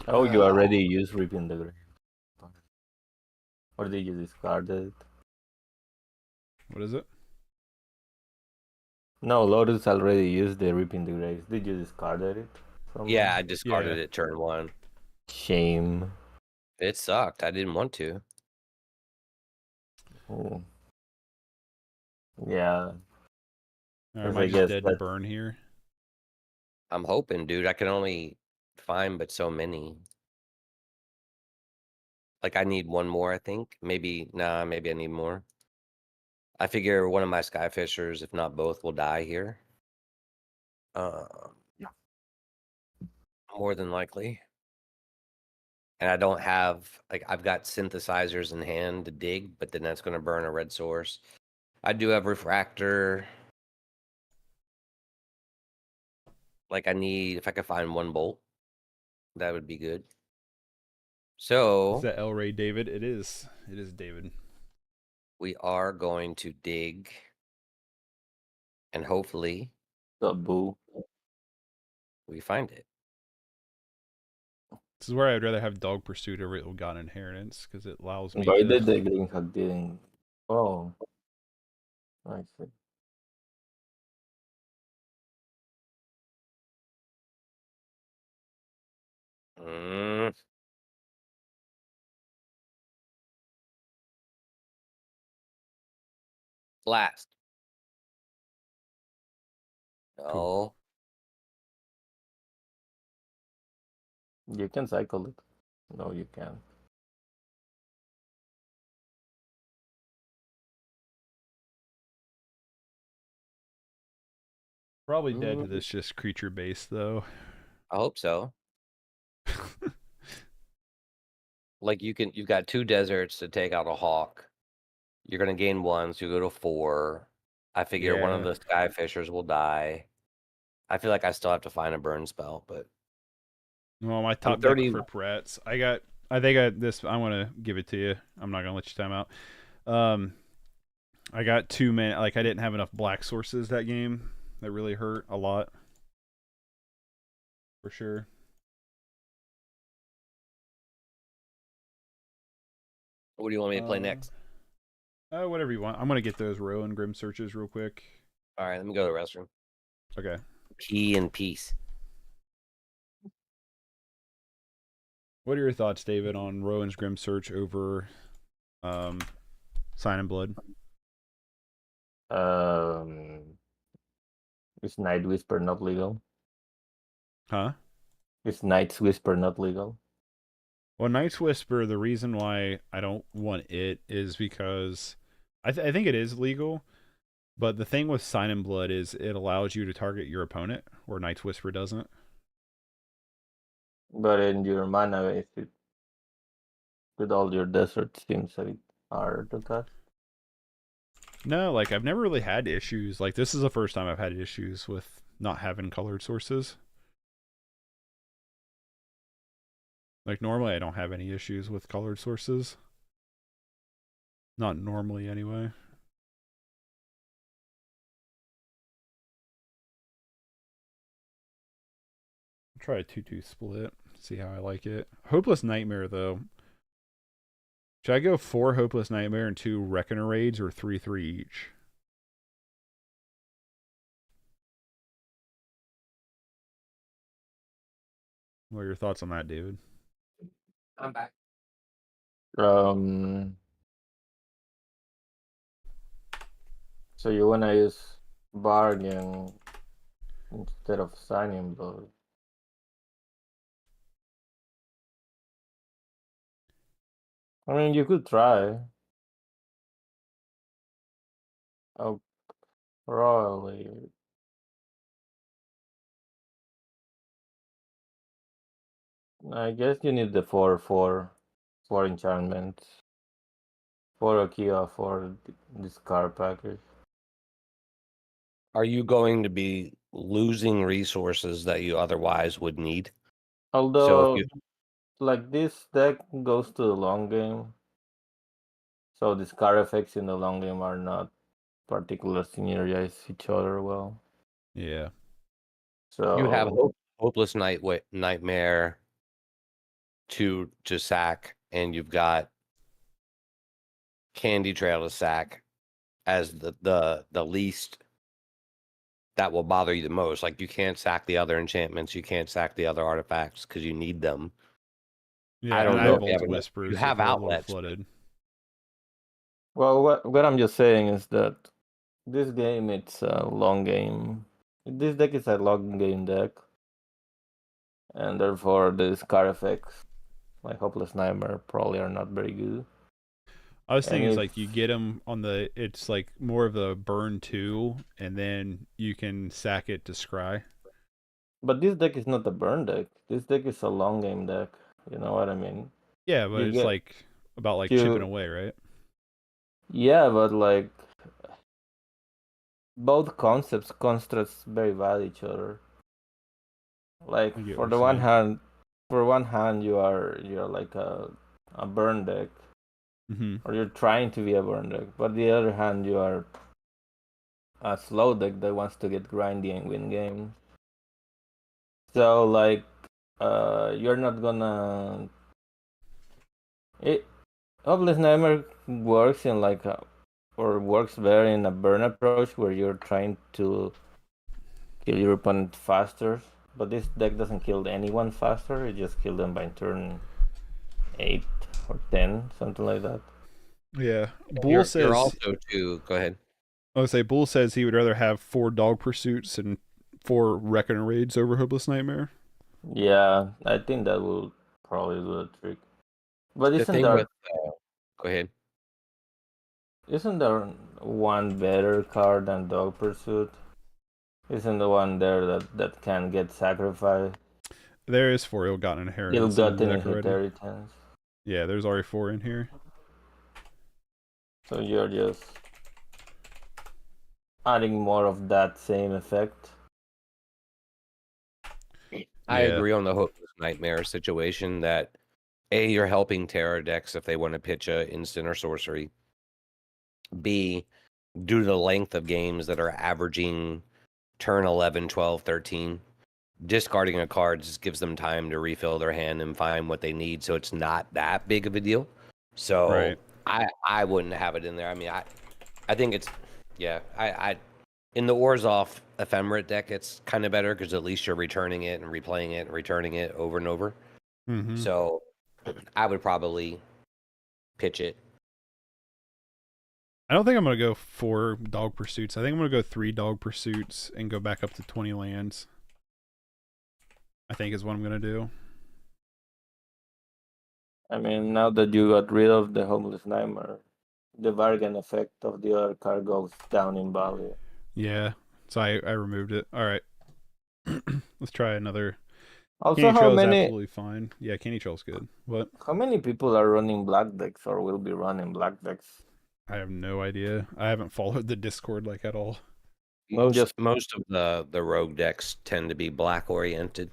Oh, you already used Reaping the Grave. Or did you discard it? What is it? No, Lotus already used the Reaping the Graves. Did you discard it? Yeah, I discarded it turn 1. Shame. It sucked. I didn't want to. Oh. Yeah. Am I just dead to burn here? I'm hoping, dude. I can only find but so many. Like, I need one more, I think. Maybe I need more. I figure one of my Skyfishers, if not both, will die here. more than likely. And I don't have, like, I've got synthesizers in hand to dig, but then that's going to burn a red source. I do have refractor. Like, I need, if I could find one bolt, that would be good. Is So that El Ray David? It is. It is David. we are going to dig, and hopefully The boo. we find it. This is where I'd rather have Dog Pursuit over God Inheritance because it allows me Why to. did the green hack didn't? Oh, I see. Mm. Last. No. Cool. You can cycle it. No, you can't. Probably dead to this just creature base though. I hope so. Like you've got 2 deserts to take out a hawk. You're gonna gain 1, so you go to 4. I figure one of Yeah. the sky fishers will die. I feel like I still have to find a burn spell, but Well, my I'm top deck 30. for Rats. I think I this. I want to give it to you. I'm not gonna let you time out. I got 2 mana. Like I didn't have enough black sources that game. That really hurt a lot. For sure. What do you want me to play next? Whatever you want. I'm gonna get those Rowan Grim searches real quick. All right, let me go to the restroom. Okay. Pee in peace. What are your thoughts, David, on Rowan's Grim Search over Sign and Blood? Is Night Whisper not legal? Huh? Is Night's Whisper not legal? Well, Night's Whisper, the reason why I don't want it is because I think it is legal, but the thing with Sign and Blood is it allows you to target your opponent, where Night's Whisper doesn't. But in your mana, if it with all your deserts, seems a bit hard to cast. No, like I've never really had issues. Like this is the first time I've had issues with not having colored sources. Like normally I don't have any issues with colored sources. Not normally anyway. Try a 2-2 split. See how I like it. Hopeless Nightmare though. Should I go 4 Hopeless Nightmare and 2 Reckoner Raids or 3/3 each? What are your thoughts on that, David? I'm back. So you wanna use Bargain instead of Signing Blood? I mean, you could try. Oh, probably. I guess you need the 4 enchantments. 4 Akia for this card package. Are you going to be losing resources that you otherwise would need? Although, you, like this deck goes to the long game, so these card effects in the long game are not particularly synergize each other well. Yeah. So you have Hopeless Nightmare to sack, and you've got Candy Trail to sack as the least that will bother you the most. Like you can't sack the other enchantments, you can't sack the other artifacts because you need them. Yeah, I don't and know I if have you have Ult enough- Whispers you have if we're a little outlets, but- flooded. Well, what I'm just saying is that this game, it's a long game. This deck is a long game deck, and therefore these card effects, like Hopeless Nightmare, probably are not very good. I was And thinking it's if- like you get them on the. It's like more of a burn 2, and then you can sack it to scry. But this deck is not a burn deck. This deck is a long game deck. You know what I mean? Yeah, but You it's get like about like you chipping away, right? yeah, but like both constructs very value each other. Like I get for what the you're one saying. hand, you're like a burn deck, Mm-hmm. or you're trying to be a burn deck. But the other hand, you are a slow deck that wants to get grindy and win games. So like, you're not gonna. It Hopeless Nightmare works in like or works better in a burn approach where you're trying to kill your opponent faster. But this deck doesn't kill anyone faster. It just kills them by turn 8 or 10, something like that. Yeah. Bull You're says also too. Go ahead. I would say Bull says he would rather have 4 dog pursuits and 4 Reckoner raids over Hopeless Nightmare. Yeah, I think that will probably do the trick. But The thing with go ahead. isn't there one better card than Dog Pursuit? Isn't the one there that can get sacrificed? There is 4 ill-gotten inheritance in the Ill-gotten deck already. inheritance. Yeah, there's already 4 in here. So you're just adding more of that same effect. I Yeah. agree on the Hopeless Nightmare situation that A, you're helping terror decks if they want to pitch a instant or sorcery. B, due to the length of games that are averaging turn 11, 12, 13, discarding a card just gives them time to refill their hand and find what they need, so it's not that big of a deal. So Right. I wouldn't have it in there. I mean, I think it's I in the Orzhov Ephemerate deck, it's kind of better because at least you're returning it and replaying it and returning it over and over. Mm-hmm. So I would probably pitch it. I don't think I'm going to go 4 dog pursuits. I think I'm going to go 3 dog pursuits and go back up to 20 lands. I think is what I'm going to do. I mean, now that you got rid of the Homeless Nightmare, the bargain effect of the other card goes down in value. Yeah. So I removed it. All right. Let's try another. Also, Candy Trail is absolutely fine. Yeah, Candy Trail's good. What? how many people are running black decks or will be running black decks? I have no idea. I haven't followed the Discord like at all. Most of the rogue decks tend to be black oriented.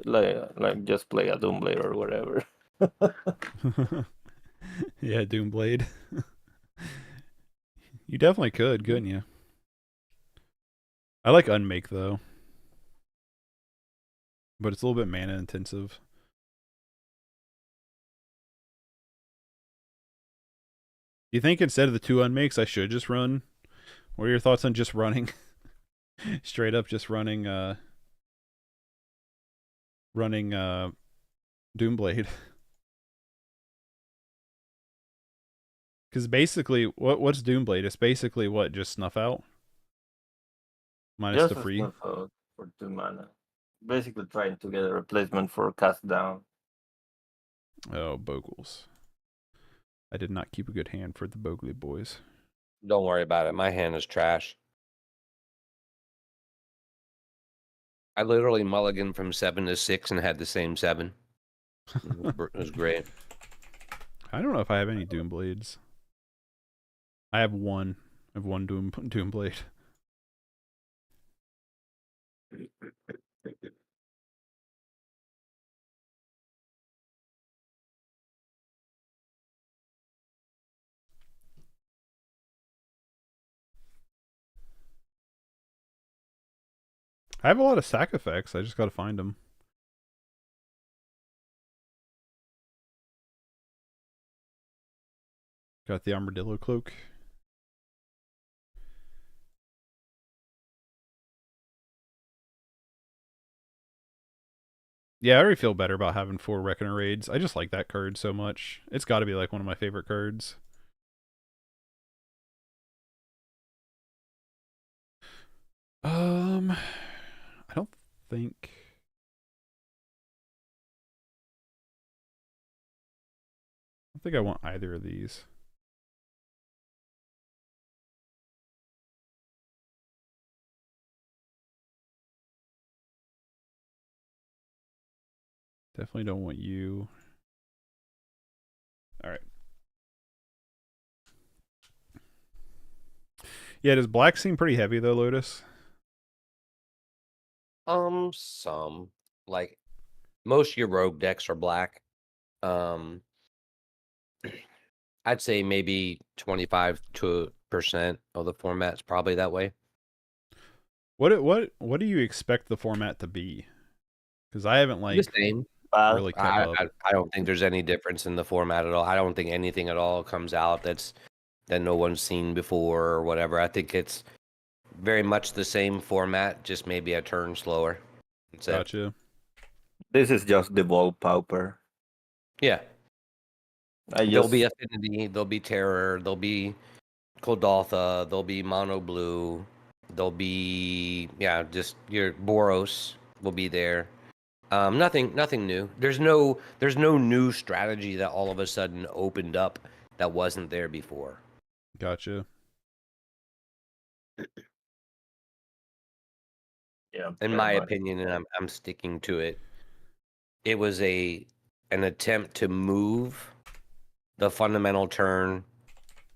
Like just play a Doomblade or whatever. Yeah, Doomblade. You definitely could, couldn't you? I like Unmake though, but it's a little bit mana intensive. Do you think instead of the 2 Unmakes, I should just run? What are your thoughts on just running? Straight up just running Doomblade. Because basically, what's Doomblade? It's basically what, just Snuff Out? Minus Just the a free? Snuff Out for 2 mana. Basically trying to get a replacement for Cast Down. Oh, Bogles. I did not keep a good hand for the Bogley boys. Don't worry about it. My hand is trash. I literally mulliganed from 7 to 6 and had the same 7. It was great. I don't know if I have any Doomblades. I have one. I have one Doomblade. I have a lot of sack effects. I just gotta find them. Got the Armadillo Cloak. Yeah, I already feel better about having 4 Reckoner Raids. I just like that card so much. It's got to be like one of my favorite cards. I don't think. I don't think I want either of these. Definitely don't want you. All right. Yeah, does black seem pretty heavy though, Lotus? Some like most of your rogue decks are black. Um, I'd say maybe 25% of the format's probably that way. What do you expect the format to be? Because I haven't The like same. really kept up. I don't think there's any difference in the format at all. I don't think anything at all comes out that no one's seen before or whatever. I think it's very much the same format, just maybe a turn slower. That's it. Gotcha. This is just the ball pauper. Yeah. I There'll be just Affinity, there'll be Terror, there'll be Kodaltha, there'll be Mono Blue, there'll be just your Boros will be there. Nothing new. There's no new strategy that all of a sudden opened up that wasn't there before. Gotcha. yeah. In pretty my much. opinion, and I'm sticking to it. It was an attempt to move the fundamental turn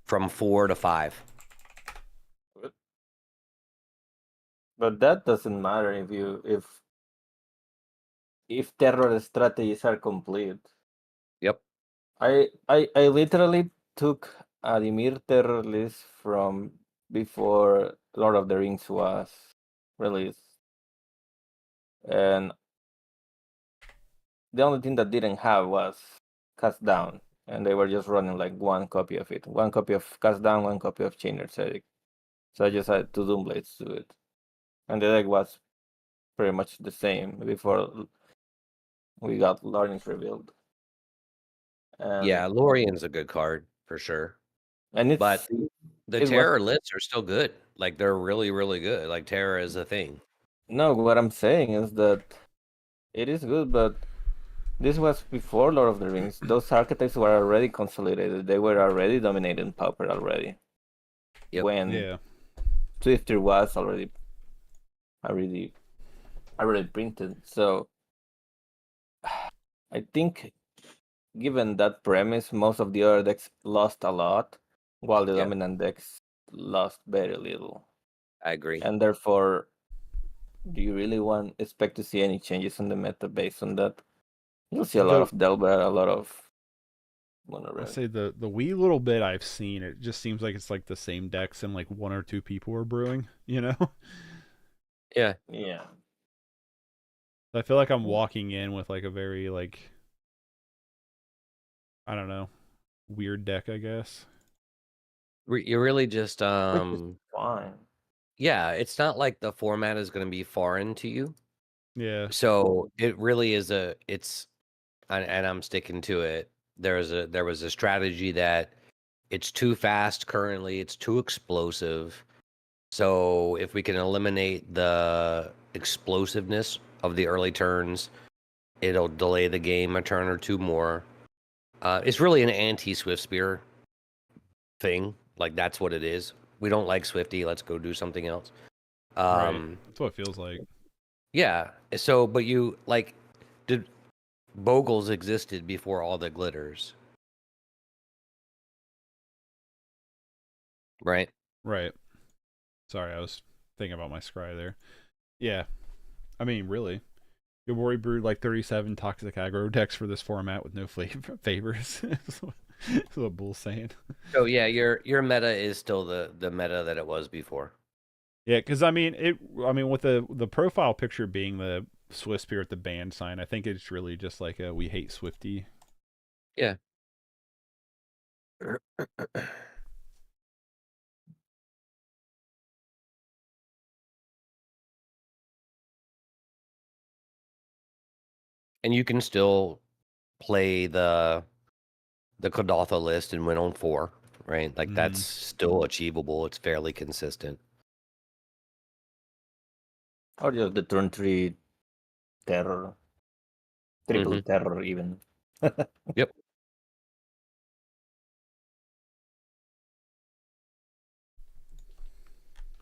from 4 to 5. But that doesn't matter if terror strategies are complete. Yep. I literally took a Dimir terror list from before Lord of the Rings was released. And the only thing that didn't have was Cast Down. And they were just running like one copy of it. One copy of Cast Down, one copy of Chain Ascetic. So I just had two Doomblades to it. And the deck was pretty much the same before we got Lorn's revealed. Yeah, Lorien's a good card for sure. And it's But the it terror lists are still good. Like they're really, really good. Like terror is a thing. no, what I'm saying is that it is good, but this was before Lord of the Rings. Those archetypes were already consolidated. They were already dominating Pauper already. Yep. When Yeah. Swifter was already printed. So I think given that premise, most of the other decks lost a lot, while the Yeah. dominant decks lost very little. I agree. And therefore, do you really expect to see any changes in the meta based on that? You'll see a lot of Delver, a lot of Mono I'll Red. say the wee little bit I've seen, it just seems like it's like the same decks and like one or two people are brewing, you know? Yeah. Yeah. I feel like I'm walking in with like a very like, I don't know, weird deck, I guess. You're really just Which is fine. yeah, it's not like the format is going to be foreign to you. Yeah. So it really is and I'm sticking to it. There was a strategy that it's too fast currently, it's too explosive. So if we can eliminate the explosiveness of the early turns, it'll delay the game a turn or two more. It's really an anti-Swift Spear thing. Like that's what it is. We don't like Swifty. Let's go do something else. Right. That's what it feels like. Yeah. So, but you like, did Bogles existed before all the glitters, right? Right. Sorry, I was thinking about my scry there. Yeah. I mean, really. Your boy brewed like 37 toxic aggro decks for this format with no favors. That's what Bull's saying. So yeah, your meta is still the meta that it was before. Yeah, because I mean, with the profile picture being the Swiss Spirit, the band sign, I think it's really just like a we hate Swifty. Yeah. And you can still play the Kodaltha list and win on 4, right? Like that's still achievable. It's fairly consistent. Or just the turn 3 terror. Triple terror even. Yep.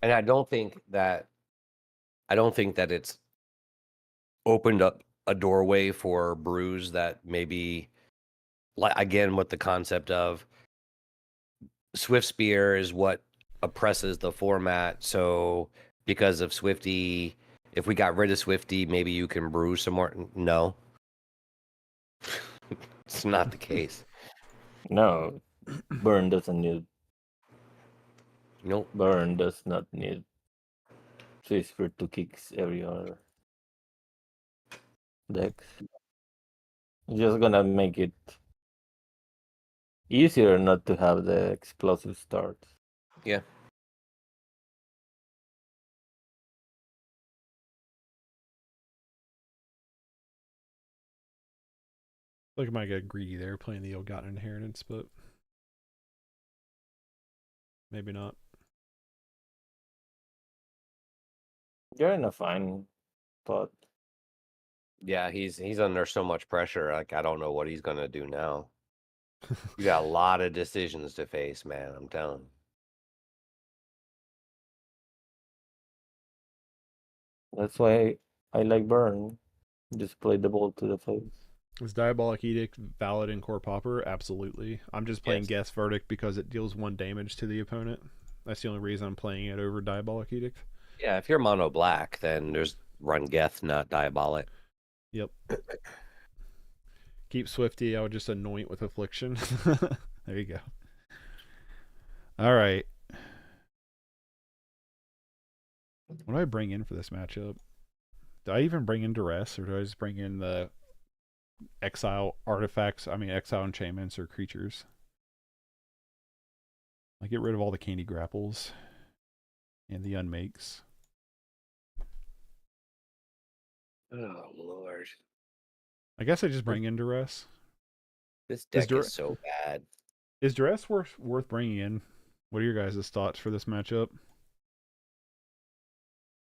And I don't think that it's opened up a doorway for brews that maybe, like again, with the concept of Swift Spear is what oppresses the format. So because of Swifty, if we got rid of Swifty, maybe you can brew some more. No, it's not the case. No, Burn doesn't need. Nope. Burn does not need Swiss Spirit to kicks every other decks. It's just gonna make it easier not to have the explosive starts. Yeah. Like I might get greedy there playing the Ill-Gotten Inheritance, but maybe not. You're in a fine spot. Yeah, he's under so much pressure. Like I don't know what he's gonna do now. You got a lot of decisions to face, man. I'm telling you. That's why I like Burn. Just play the ball to the face. Is Diabolic Edict valid in core Pauper? Absolutely. I'm just playing Yes. Guess Verdict because it deals 1 damage to the opponent. That's the only reason I'm playing it over Diabolic Edict. Yeah, if you're mono black, then there's run Geth, not Diabolic. Yep. Keep Swifty, I would just anoint with Affliction. There you go. All right. What do I bring in for this matchup? Do I even bring in Duress, or do I just bring in the exile artifacts? I mean, exile enchantments or creatures. I get rid of all the candy grapples and the unmakes. Oh Lord, I guess I just bring in Duress. this deck is so bad. Is Duress worth bringing in? What are your guys' thoughts for this matchup?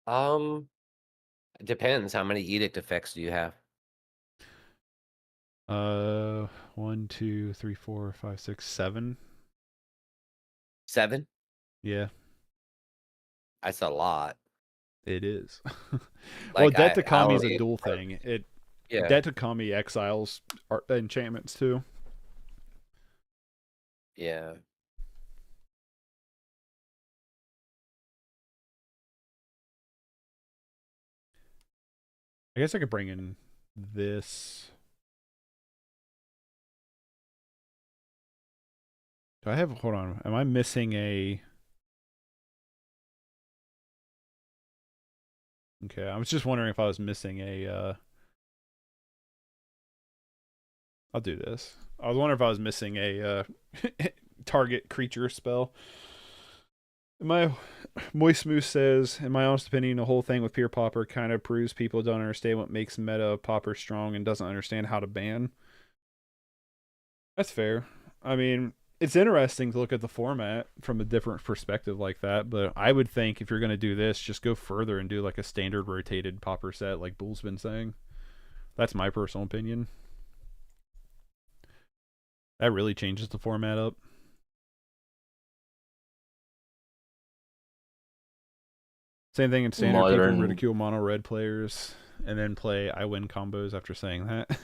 It depends. How many edict effects do you have? 1, 2, 3, 4, 5, 6, 7. 7? Yeah, That's a lot. it is. Like, Well, Debt to Kami is a already- dual thing. Yeah. Debt to Kami exiles enchantments too. Yeah. I guess I could bring in this. Do I have? Hold on. Am I missing a? Okay, I was just wondering if I was missing a. I'll do this. I was wondering if I was missing a target creature spell. My Moist Moose says, in my honest opinion, the whole thing with pure Pauper kind of proves people don't understand what makes meta Pauper strong and doesn't understand how to ban. That's fair. I mean, it's interesting to look at the format from a different perspective like that, but I would think if you're going to do this, just go further and do like a standard rotated Pauper set like Bull's been saying. That's my personal opinion. That really changes the format up. Same thing in standard. People ridicule mono red players and then play I win combos after saying that.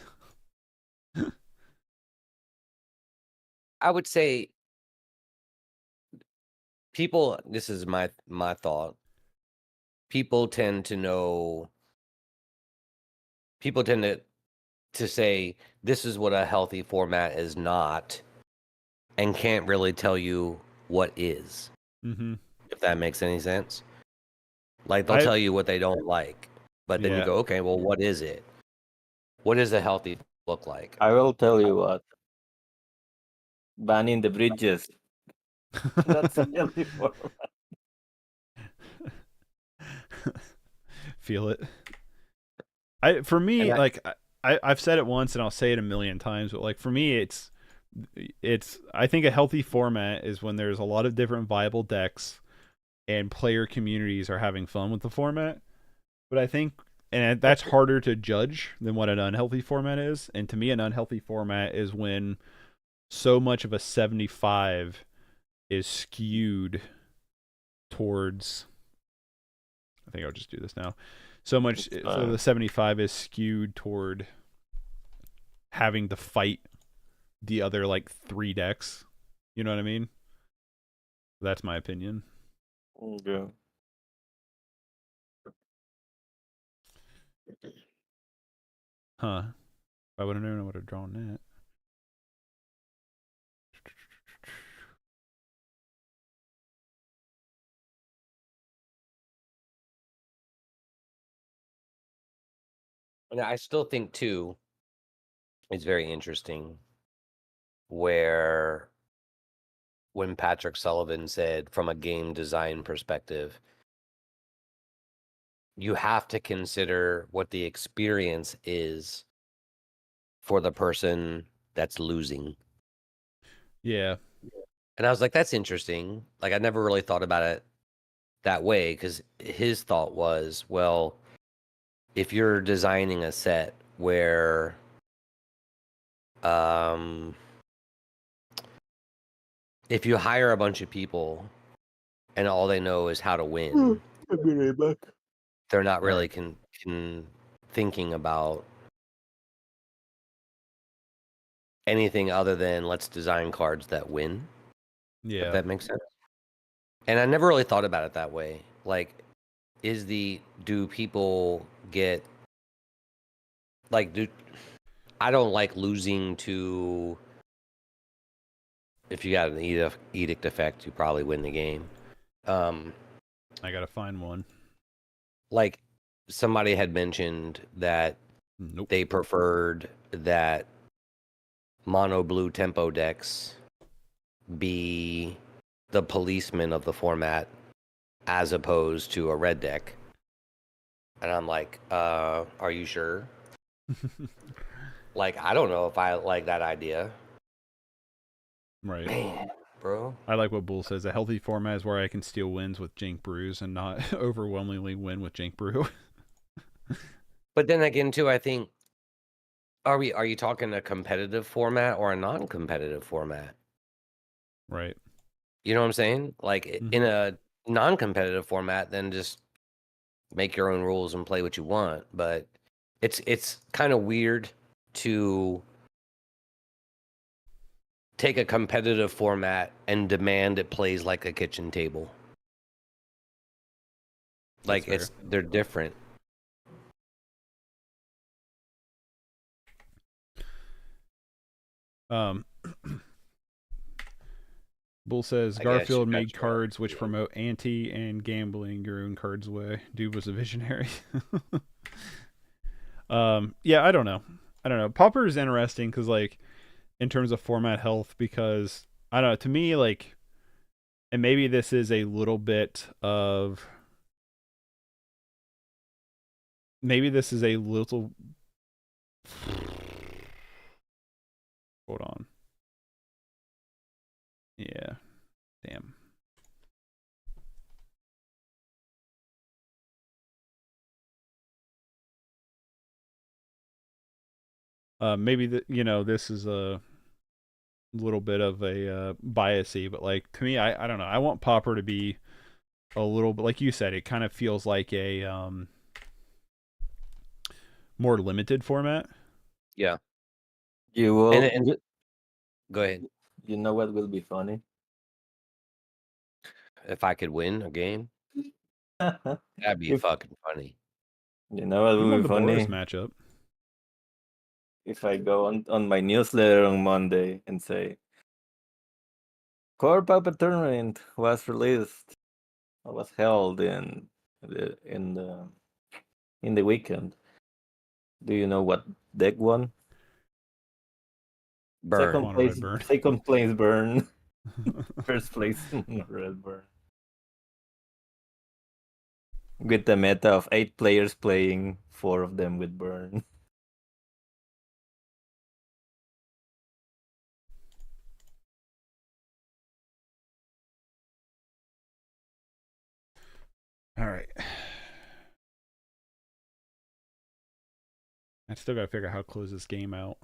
I would say people, this is my thought. People tend to say this is what a healthy format is not, and can't really tell you what is. Mm-hmm. If that makes any sense. Like they'll tell you what they don't like, but then you go, okay, well, what is it? What does a healthy look like? I will tell you what. Banning the bridges. That's a healthy format. Feel it. For me, I've said it once and I'll say it a million times, but like for me, it's I think a healthy format is when there's a lot of different viable decks and player communities are having fun with the format. But I think, and that's harder to judge than what an unhealthy format is. And to me, an unhealthy format is when so much of a 75 is skewed towards, I think I'll just do this now, So much. It's So the 75 is skewed toward having to fight the other like 3 decks. You know what I mean? That's my opinion. Yeah. Huh. If I would have known, I would have drawn that. And I still think too, it's very interesting where when Patrick Sullivan said from a game design perspective, you have to consider what the experience is for the person that's losing. Yeah. And I was like, that's interesting. Like, I never really thought about it that way, because his thought was, well, if you're designing a set where if you hire a bunch of people and all they know is how to win, I'll be right back. they're not really thinking about anything other than let's design cards that win. Yeah. If that makes sense. And I never really thought about it that way. Like, do people get, like, I don't like losing to, if you got an edict effect, you probably win the game. I gotta find one. Like, somebody had mentioned that Nope. they preferred that mono blue tempo decks be the policeman of the format as opposed to a red deck. And I'm like, are you sure? Like, I don't know if I like that idea. Right. Man, bro. I like what Bull says. A healthy format is where I can steal wins with Jank Brews and not overwhelmingly win with Jank Brew. But then again, too, I think, are you talking a competitive format or a non-competitive format? Right. You know what I'm saying? Like, in a non-competitive format, then just make your own rules and play what you want. But it's kind of weird to take a competitive format and demand it plays like a kitchen table. Like, they're different. Bull says I guess Garfield you made got your own cards which idea. promote anti and gambling your own cards away. Dude was a visionary. Yeah, I don't know. Pauper is interesting because, like, in terms of format health, because I don't know. To me, like, and maybe this is a little bit of. Maybe this is a little. Hold on. Yeah. Damn. Maybe this is a little bit of a biasy, but like to me, I don't know. I want Pauper to be a little bit like you said. It kind of feels like a more limited format. Yeah. You will. And go ahead. You know what will be funny? If I could win a game, that'd be fucking funny. You know what You will won be the Boris funny? matchup. If I go on my newsletter on Monday and say, Core Puppet Tournament was released, was held in the weekend. Do you know what deck won? Burn. Mono red burn. Second place Burn. First place Red Burn. With the meta of 8 players playing, 4 of them with Burn. All right. I still gotta figure out how to close this game out.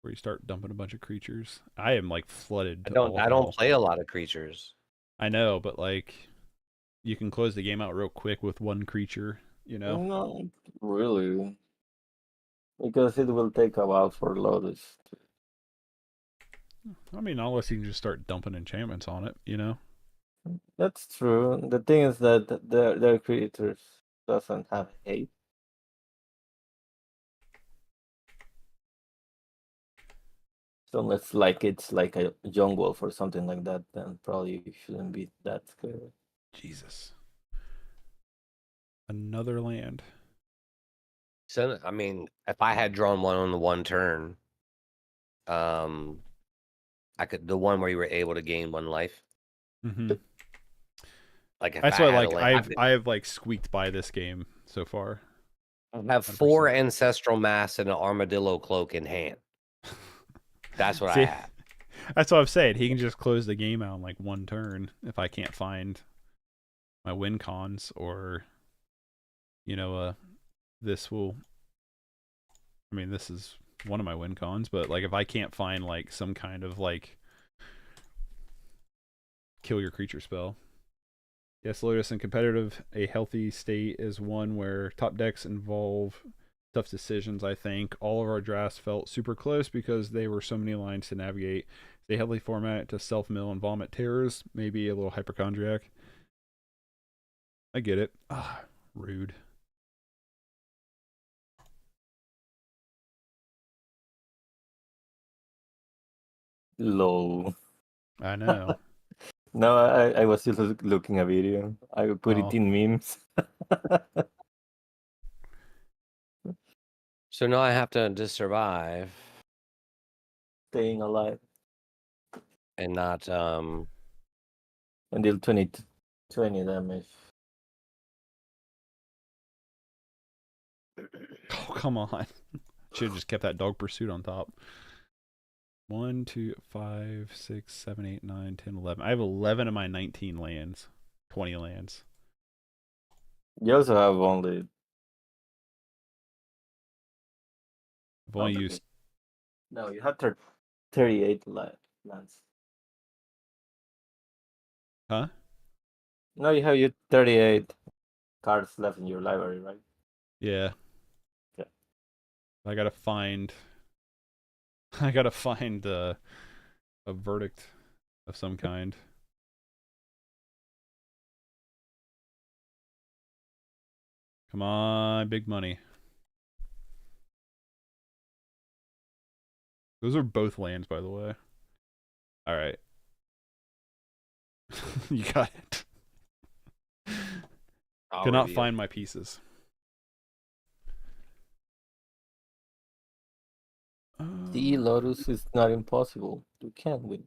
Where you start dumping a bunch of creatures. I am like flooded. I don't play a lot of creatures. I know, but like you can close the game out real quick with one creature, you know? No, really. Because it will take a while for Lotus. I mean, unless you can just start dumping enchantments on it, you know? That's true. The thing is that their creators doesn't have hate. So unless like it's like a young wolf or something like that, then probably you shouldn't be that scared. Jesus. Another land. So I mean, if I had drawn one on the one turn, I could the one where you were able to gain one life. Mm-hmm. Like if That's I why, had like, a land, I've like squeaked by this game so far. I have 4 100%. ancestral mass and an armadillo cloak in hand. That's what I See, have. that's what I'm saying. He can just close the game out in like one turn if I can't find my win cons, or you know, this will. I mean, this is one of my win cons, but like if I can't find like some kind of like kill your creature spell. Yes, Lotus, in competitive, a healthy state is one where top decks involve tough decisions. I think all of our drafts felt super close because they were so many lines to navigate. They heavily format to self-mill and vomit terrors, maybe a little hypochondriac. I get it. Ah, rude. Low. I know. No, I was just looking a video. I put it Oh, in memes. So now I have to just survive Staying alive and not until 20 damage. oh come on. Should have just kept that dog pursuit on top. 1, 2, 5, 6, 7, 8, 9, 10, 11. I have 11 of my 19 lands. 20 lands. You also have only. I've only used. No, you have 38 lands. Huh? No, you have your 38 cards left in your library, right? Yeah. Yeah. I gotta find. I gotta find a verdict of some kind. Come on, big money. Those are both lands, by the way. All right. You got it. I'll Cannot reveal. find my pieces. See, Lotus is not impossible. You can win.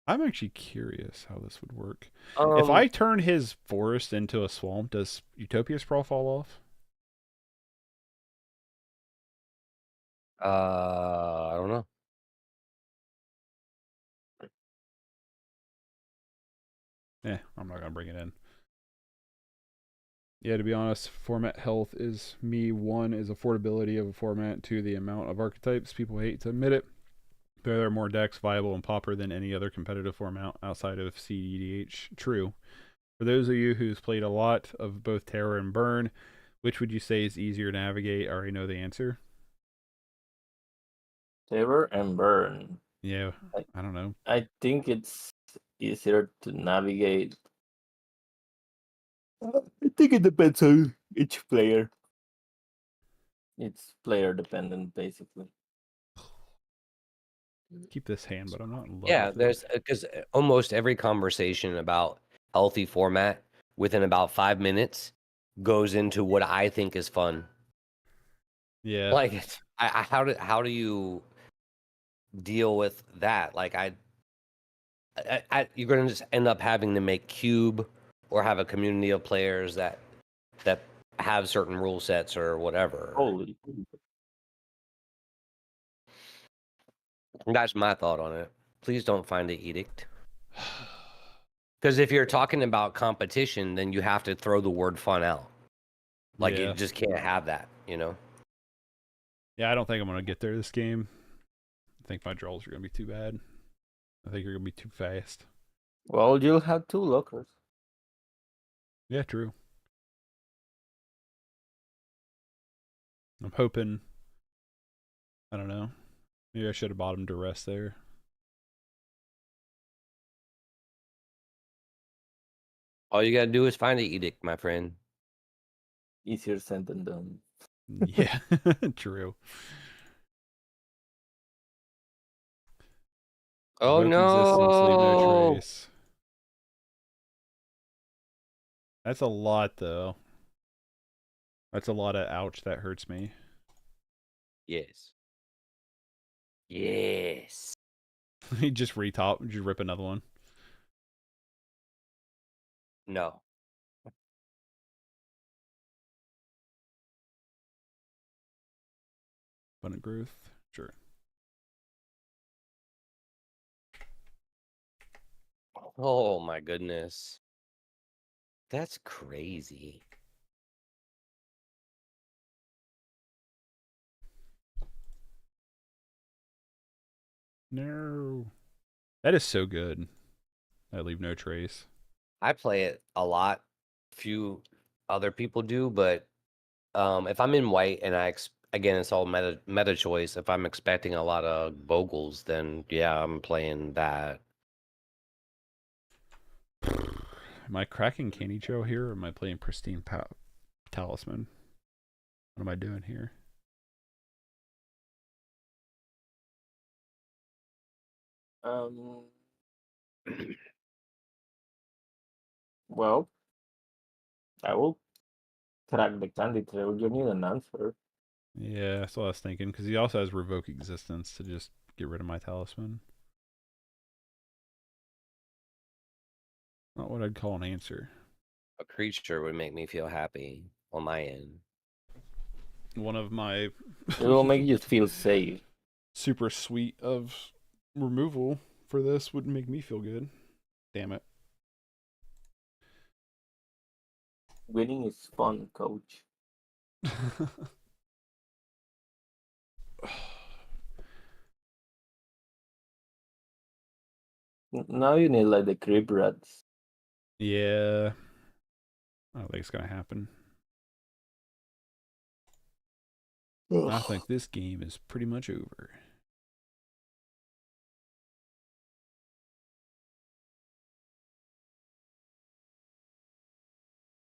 I'm actually curious how this would work. If I turn his forest into a swamp, does Utopia Sprawl fall off? I don't know. I'm not gonna bring it in. Yeah, to be honest, format health is me. 1 is affordability of a format, 2 the amount of archetypes. People hate to admit it. There are more decks viable in Pauper than any other competitive format outside of CEDH. True. For those of you who's played a lot of both Terror and Burn, which would you say is easier to navigate? I already know the answer. Terror and Burn. Yeah, I don't know. I think it's easier to navigate. I think it depends on each player. It's player dependent, basically. Keep this hand, but I'm not in love Yeah, with it. there's because almost every conversation about healthy format within about 5 minutes goes into what I think is fun. Yeah. Like, how do you deal with that? Like, you're gonna just end up having to make cube or have a community of players that have certain rule sets or whatever. Holy. That's my thought on it. Please don't find the edict. Because if you're talking about competition, then you have to throw the word fun out. Like, you Yeah. just can't have that, you know? Yeah, I don't think I'm going to get there this game. I think my draws are going to be too bad. I think you're going to be too fast. Well, you'll have 2 lockers. Yeah, true. I'm hoping. I don't know. Maybe I should have bought him to rest there. All you gotta do is find the edict, my friend. Easier said than done. Yeah, true. Oh Revoke existence, leave no no! trace. That's a lot, though. That's a lot of ouch. That hurts me. Yes. Yes. He just retop, just rip another one. No. Abundant growth, sure. Oh my goodness. That's crazy. No, that is so good. I leave no trace. I play it a lot. Few other people do, but if I'm in white and again, it's all meta choice. If I'm expecting a lot of Bogles, then yeah, I'm playing that. Am I cracking Candy Trail here, or am I playing Pristine Talisman? What am I doing here? Well, I will track the candy trail. You need an answer. Yeah, that's what I was thinking, because he also has Revoke Existence to just get rid of my Talisman. Not what I'd call an answer. A creature would make me feel happy on my end. One of my It will make you feel safe. super sweet of removal for this would make me feel good. Damn it. Winning is fun, coach. Now you need like the creep rats. Yeah. I don't think it's gonna happen. I think this game is pretty much over.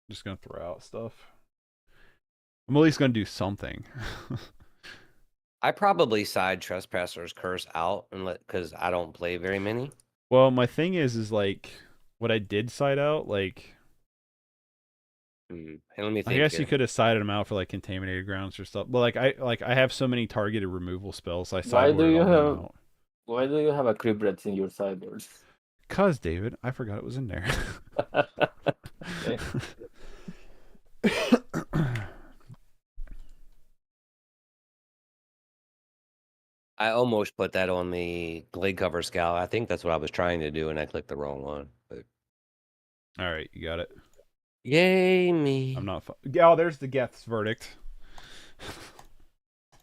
Just gonna throw out stuff. I'm at least gonna do something. I probably side Trespasser's Curse out and because I don't play very many. Well, my thing is like what I did side out, like And let me I think guess here. you could have sided them out for like contaminated grounds or stuff. But I have so many targeted removal spells, I Why do sideboarded you all them have out. Why do you have a creep rats in your sideboard? Cause David, I forgot it was in there. Okay. I almost put that on the Glade Cover Scout. I think that's what I was trying to do, and I clicked the wrong one. But All right, you got it. yay me! I'm not. Oh, there's the Geth's verdict.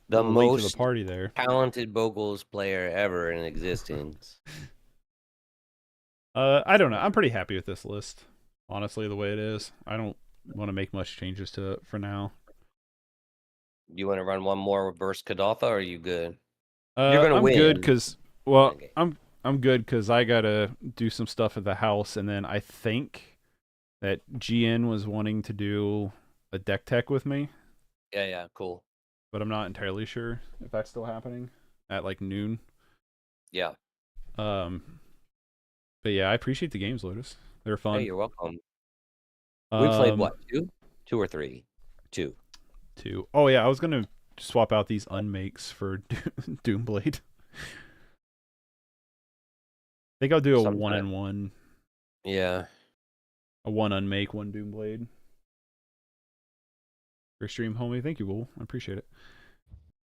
The Little link to the most party there. talented Bogles player ever in existence. I don't know. I'm pretty happy with this list. Honestly, the way it is, I don't want to make much changes to it for now. You want to run one more versus Kadaltha, or are you good? You're gonna I'm win. good because Okay. I'm good because I gotta do some stuff at the house, and then I think that GN was wanting to do a deck tech with me, Yeah, cool. but I'm not entirely sure if that's still happening at like noon. Yeah. But yeah, I appreciate the games, Lotus. They're fun. Hey, you're welcome. We played what? Two or three? Two. Oh yeah, I was gonna swap out these unmakes for Doomblade. I think I'll do a Sometime. 1-1. Yeah. A 1 unmake, 1 Doomblade. Your stream, homie. Thank you, Will. I appreciate it.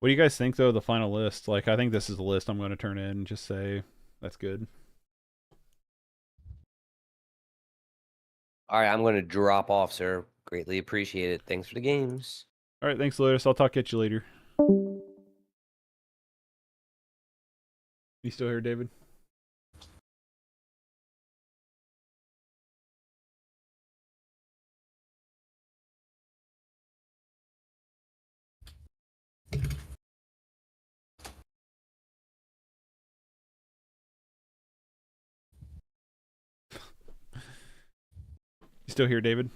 What do you guys think, though, of the final list? Like, I think this is the list I'm going to turn in and just say that's good. All right, I'm going to drop off, sir. Greatly appreciate it. Thanks for the games. All right, thanks, Lotus. I'll talk at you later. You still here, David? You still here, David?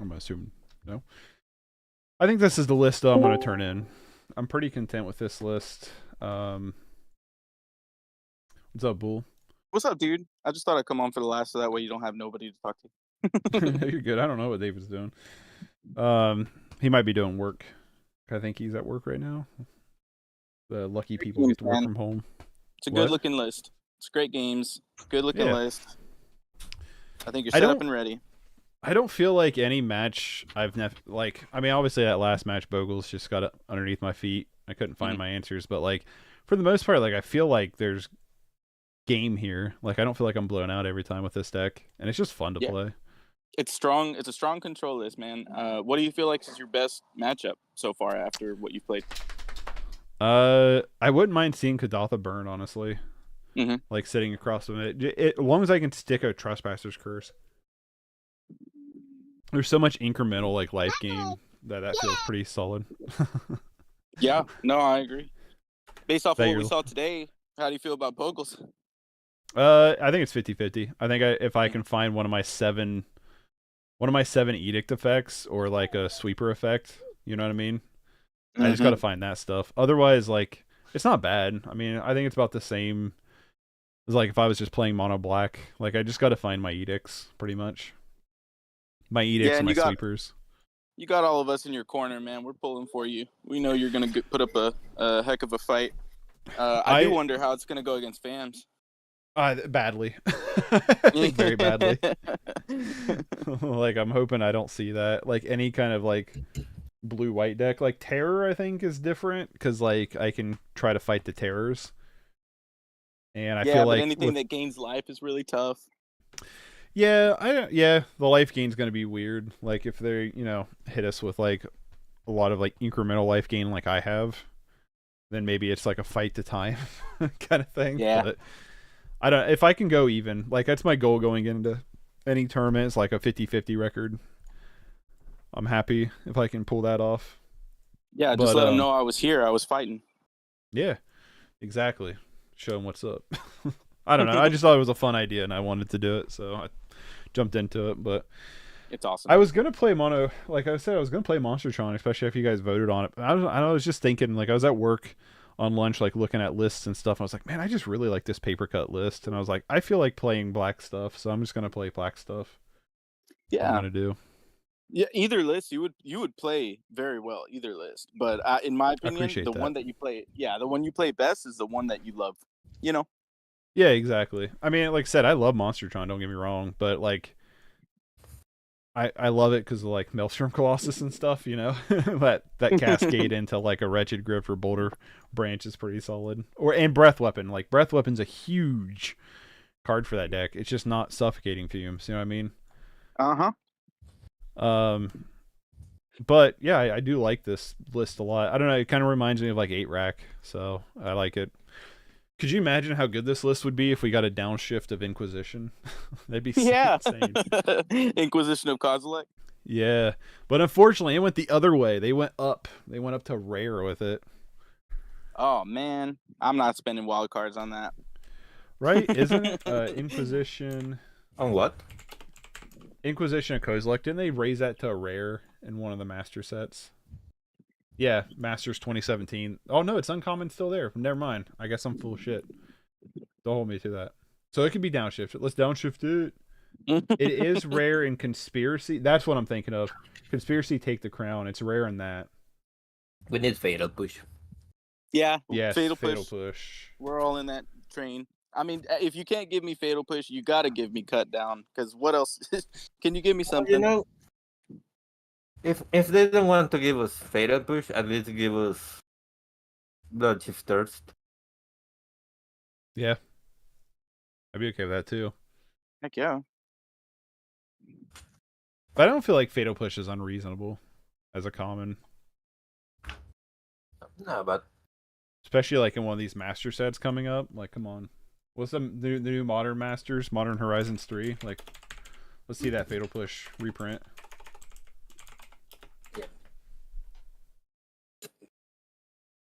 I'm assuming no. I think this is the list though I'm going to turn in. I'm pretty content with this list. What's up, Bull? What's up, dude? I just thought I'd come on for the last, so that way you don't have nobody to talk to. You're good. I don't know what David's doing. He might be doing work. I think he's at work right now. The lucky people get to work from home. It's a good looking list. It's great games. Good looking list. I think you're set up and ready. I don't feel like any match I've like. I mean, obviously that last match, Bogles just got it underneath my feet. I couldn't find my answers, but like for the most part, like I feel like there's game here. Like I don't feel like I'm blown out every time with this deck, and it's just fun to play. It's strong. It's a strong control list, man. What do you feel like is your best matchup so far after what you've played? I wouldn't mind seeing Kadatha burn, honestly. Like sitting across from it, as long as I can stick a Trespasser's Curse. There's so much incremental like life gain that feels pretty solid. Yeah, no, I agree. Based off of what we saw today, how do you feel about Bogles? I think it's 50-50. I think if I can find one of my seven edict effects or like a sweeper effect, you know what I mean? I just got to find that stuff. Otherwise, like it's not bad. I mean, I think it's about the same as like if I was just playing mono black. Like I just got to find my edicts pretty much. My edicts and my sweepers. You got all of us in your corner, man. We're pulling for you. We know you're gonna put up a heck of a fight. I do wonder how it's gonna go against FAMs. Badly. I think very badly. Like I'm hoping I don't see that. Like any kind of like blue-white deck, like Terror, I think is different because like I can try to fight the terrors. And I feel like anything that gains life is really tough. Yeah, the life gain's gonna be weird. Like if they, hit us with like a lot of like incremental life gain like I have, then maybe it's like a fight to time kind of thing. Yeah. But I don't. If I can go even, like that's my goal going into any tournament. It's like a 50-50 record. I'm happy if I can pull that off. Yeah, just let them know I was here. I was fighting. Yeah, exactly. Show them what's up. I don't know. I just thought it was a fun idea and I wanted to do it, so I jumped into it. But it's awesome. I was gonna play mono, like I said, I was gonna play Monstertron, especially if you guys voted on it. But I was just thinking, like I was at work on lunch, like looking at lists and stuff. And I was like, man, I just really like this Papercut list, and I was like, I feel like playing black stuff, so I'm just gonna play black stuff. Yeah, I'm gonna do. Yeah, either list you would play very well. Either list, but in my opinion, the one that you play, the one you play best is the one that you love. Yeah, exactly. I mean, like I said, I love Monstertron. Don't get me wrong, but like, I love it because of like Maelstrom Colossus and stuff. That cascade into like a Wretched Grip or Boulder Branch is pretty solid. And Breath Weapon. Like Breath Weapon's a huge card for that deck. It's just not Suffocating Fumes. You know what I mean? But yeah, I do like this list a lot. I don't know. It kind of reminds me of like 8-Rack, so I like it. Could you imagine how good this list would be if we got a downshift of Inquisition? That'd be insane. Inquisition of Kozilek. Yeah, but unfortunately, it went the other way. They went up. They went up to rare with it. Oh man, I'm not spending wild cards on that. Right? Isn't Inquisition on what? Inquisition of Kozilek? Didn't they raise that to a rare in one of the master sets? Yeah, Masters 2017. Oh no, it's uncommon still there. Never mind. I guess I'm full of shit. Don't hold me to that. So it could be downshifted. Let's downshift it. It is rare in Conspiracy. That's what I'm thinking of. Conspiracy Take the Crown. It's rare in that. We need Fatal Push. Yeah. Yes, Fatal Push. We're all in that train. I mean, if you can't give me Fatal Push, you got to give me Cut Down. Because what else? Can you give me something? If they don't want to give us Fatal Push, at least give us Bloodchief Thirst. Yeah. I'd be okay with that too. Heck yeah. But I don't feel like Fatal Push is unreasonable as a common. No, but especially like in one of these master sets coming up. Like, come on. What's the new Modern Masters? Modern Horizons 3? Like, let's see that Fatal Push reprint.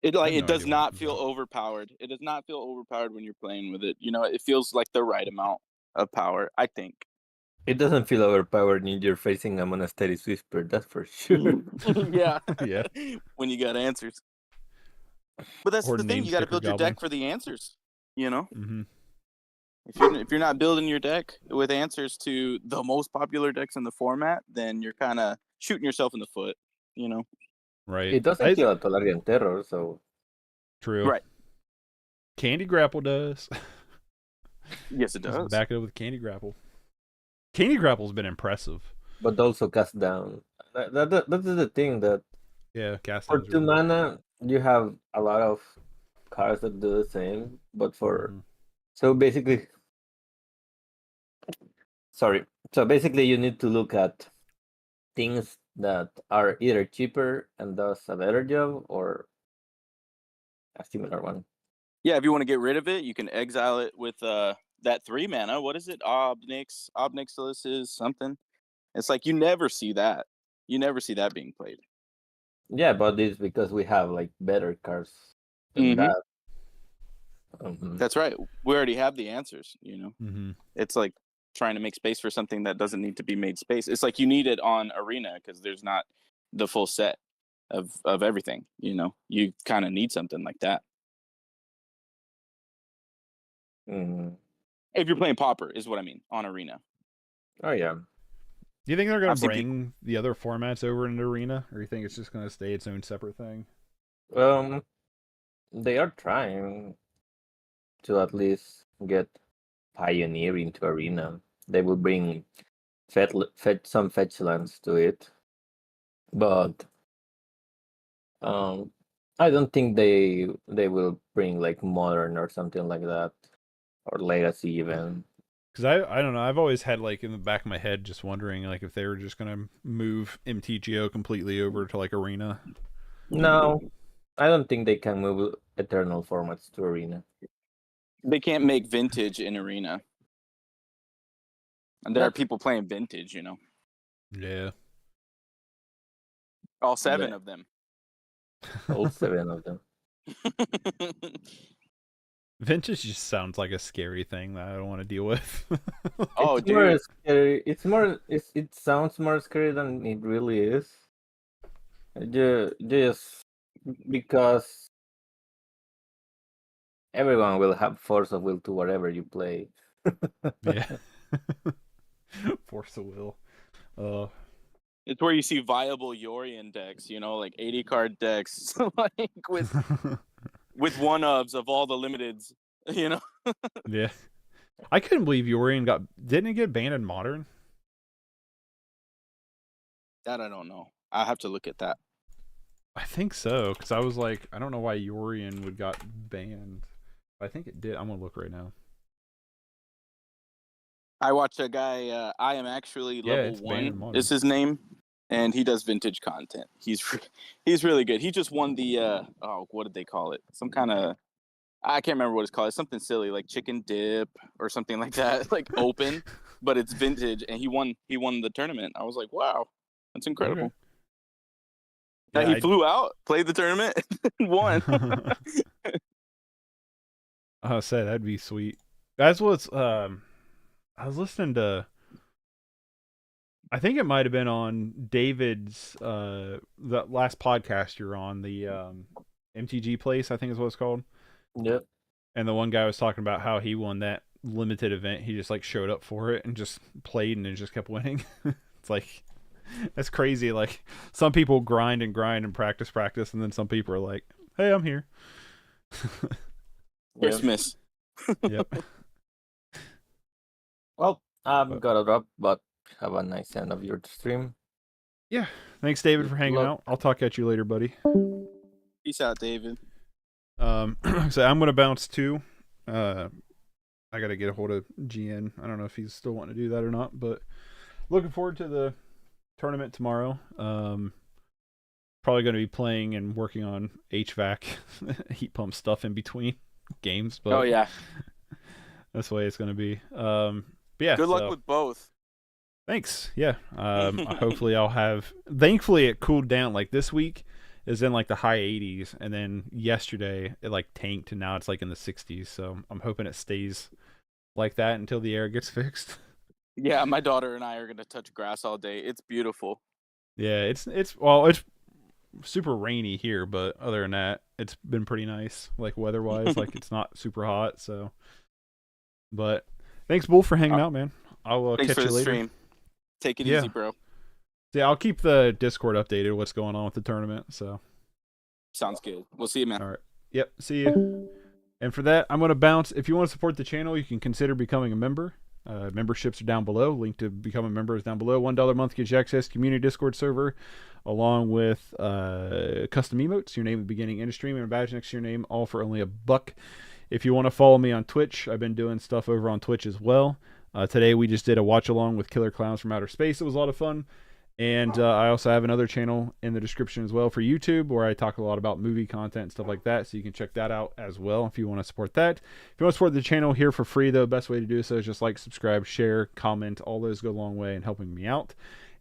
It I have it no does idea what not it feel is. overpowered. It does not feel overpowered when you're playing with it. You know, it feels like the right amount of power, I think. It doesn't feel overpowered when you're facing a Monastery's Whisper, that's for sure. Yeah. Yeah. When you got answers. But that's Or the thing, name you got to sticker build your goblin. deck for the answers, you know? Mm-hmm. If you're not building your deck with answers to the most popular decks in the format, then you're kind of shooting yourself in the foot, you know? Right. It doesn't kill a Tolarian Terror, so True. Right. Candy Grapple does. Yes, it Just does. back it up with Candy Grapple. Candy Grapple's been impressive. but also cast down. That is the thing that Yeah, cast for downs 2 are- mana you have a lot of cards that do the same, but for Mhm. so basically so basically you need to look at things that are either cheaper and does a better job or a similar one. Yeah, if you want to get rid of it, you can exile it with that 3 mana. What is it? Obnixilis is something. It's like you never see that. You never see that being played. Yeah, but it's because we have like better cards than Mhm. that. That's right. We already have the answers, you know. Mm-hmm. It's like trying to make space for something that doesn't need to be made space. It's like you need it on Arena because there's not the full set of everything, you know. You kind of need something like that. Mhm. If you're playing Pauper is what I mean, on Arena. Oh yeah. Do you think they're going I've to seen bring the other formats over into Arena, or you think it's just going to stay its own separate thing? They are trying to at least get Pioneer into Arena. They will bring some fetch lands to it, but I don't think they will bring like Modern or something like that, or Legacy even. Because I don't know. I've always had like in the back of my head just wondering like if they were just going to move MTGO completely over to like Arena. No, I don't think they can move Eternal formats to Arena. They can't make Vintage in Arena. And there are That's- people playing Vintage, you know. Yeah. All 7 Yeah. of them. All 7 of them. Vintage just sounds like a scary thing that I don't want to deal with. Oh, It's more dude. scary. It sounds more scary than it really is. Just because everyone will have force of will to whatever you play. Yeah. Force of will. It's where you see viable Yorian decks, you know, like 80 card decks, like with one-ofs of all the limiteds, you know. Yeah. I couldn't believe Yorian didn't it get banned in Modern? That I don't know. I have to look at that. I think so, because I was like, I don't know why Yorian would got banned. I think it did. I'm gonna look right now. I watched a guy. I am actually Yeah, level it's banned in 1 Modern. is his name, and he does vintage content. He's really good. He just won the what did they call it? Some kind of, I can't remember what it's called. It's something silly like chicken dip or something like that, like open, but it's vintage, and he won the tournament. I was like, wow, that's incredible. Okay. That Yeah, he flew out, played the tournament, and won. I said that'd be sweet. That's what's I was listening to, I think it might have been on David's the last podcast you're on, the MTG place, I think is what it's called. Yep. And the one guy was talking about how he won that limited event. He just like showed up for it and just played and it just kept winning. It's like, that's crazy. Like some people grind and practice, and then some people are like, hey, I'm here. Christmas. Yep. Well, I'm But- gonna drop, but have a nice end of your stream. Yeah. Thanks, David, for hanging out. I'll talk at you later, buddy. Peace out, David. So I'm gonna bounce too. I gotta get a hold of GN. I don't know if he's still wanting to do that or not, but looking forward to the tournament tomorrow. Probably gonna be playing and working on HVAC, heat pump stuff in between games. But Oh yeah. that's the way it's gonna be. But yeah. Good luck so, with both. thanks. Yeah. Hopefully I'll have. Thankfully it cooled down. Like this week, is in like the high 80s, and then yesterday it like tanked, and now it's like in the 60s. So I'm hoping it stays like that until the air gets fixed. Yeah, my daughter and I are gonna touch grass all day. It's beautiful. Yeah, it's well, it's super rainy here, but other than that, it's been pretty nice, like weather-wise. Like it's not super hot, so. But thanks, Bull, for hanging out, man. I'll Thanks catch for you the later. stream. Take it Yeah. easy, bro. Yeah, I'll keep the Discord updated. What's going on with the tournament? So. Sounds good. We'll see you, man. All right. Yep. See you. And for that, I'm going to bounce. If you want to support the channel, you can consider becoming a member. Memberships are down below. Link to become a member is down below. $1 a month gets you access to community Discord server, along with custom emotes, your name at the beginning, and a stream, and a badge next to your name, all for only $1. If you want to follow me on Twitch, I've been doing stuff over on Twitch as well. Today we just did a watch along with Killer Clowns from Outer Space. It was a lot of fun. And I also have another channel in the description as well for YouTube, where I talk a lot about movie content and stuff like that. So you can check that out as well if you want to support that. If you want to support the channel here for free, though, best way to do so is just like, subscribe, share, comment. All those go a long way in helping me out.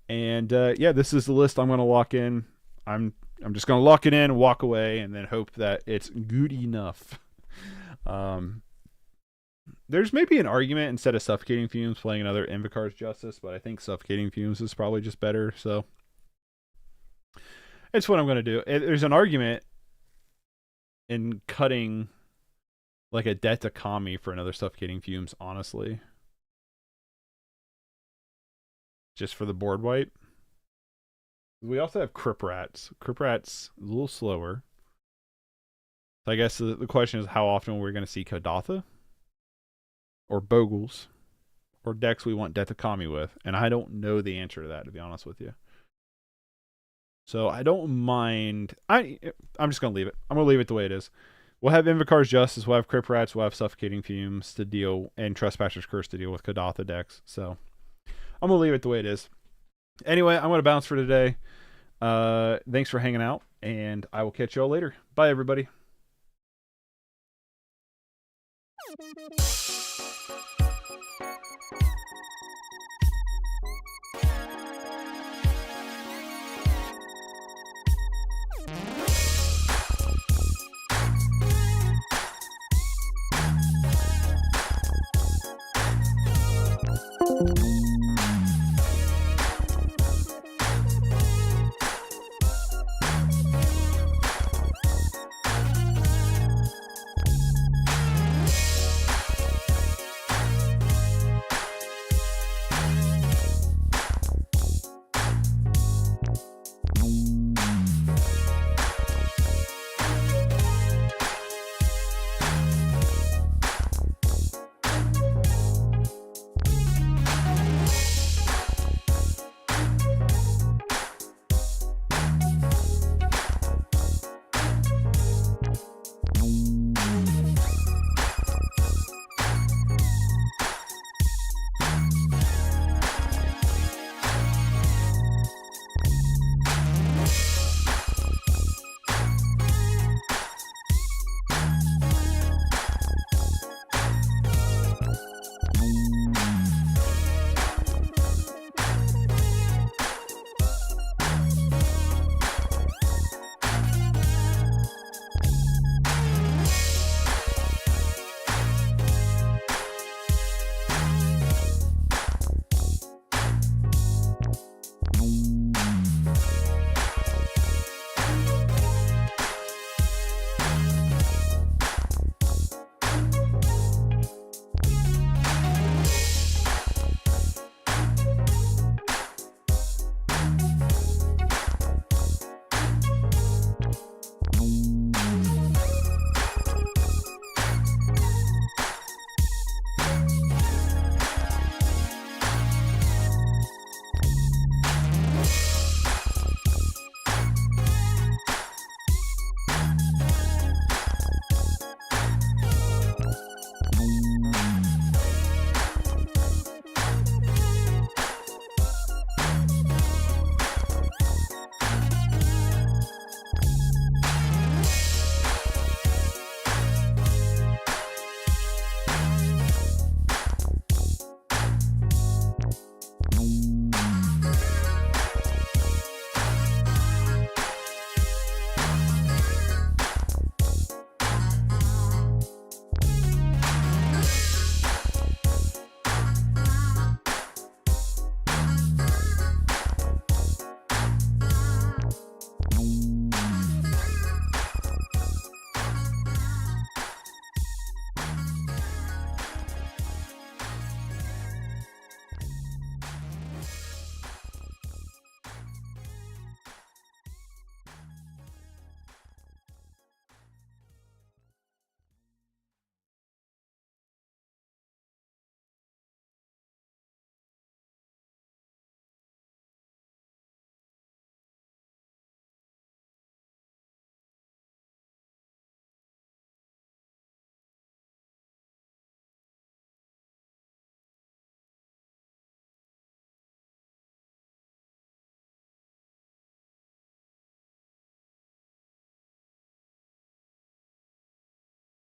And yeah, this is the list I'm going to lock in. I'm just going to lock it in, walk away, and then hope that it's good enough. There's maybe an argument instead of Suffocating Fumes playing another Invocar's Justice, but I think Suffocating Fumes is probably just better, so it's what I'm going to do. There's an argument in cutting like a Debt to Kami for another Suffocating Fumes, honestly. Just for the board wipe. We also have Crip Rats. Crip Rats a little slower. So I guess the question is, how often we're going to see Kadatha? Or Bogles, or decks we want Debt to Kami with, and I don't know the answer to that, to be honest with you. So I don't mind. I'm just gonna leave it. I'm gonna leave it the way it is. We'll have Invocar's Justice, we'll have Crip Rats, we'll have Suffocating Fumes to deal, and Trespasser's Curse to deal with Kadatha decks. So I'm gonna leave it the way it is. Anyway, I'm gonna bounce for today. Thanks for hanging out, and I will catch y'all later. Bye, everybody.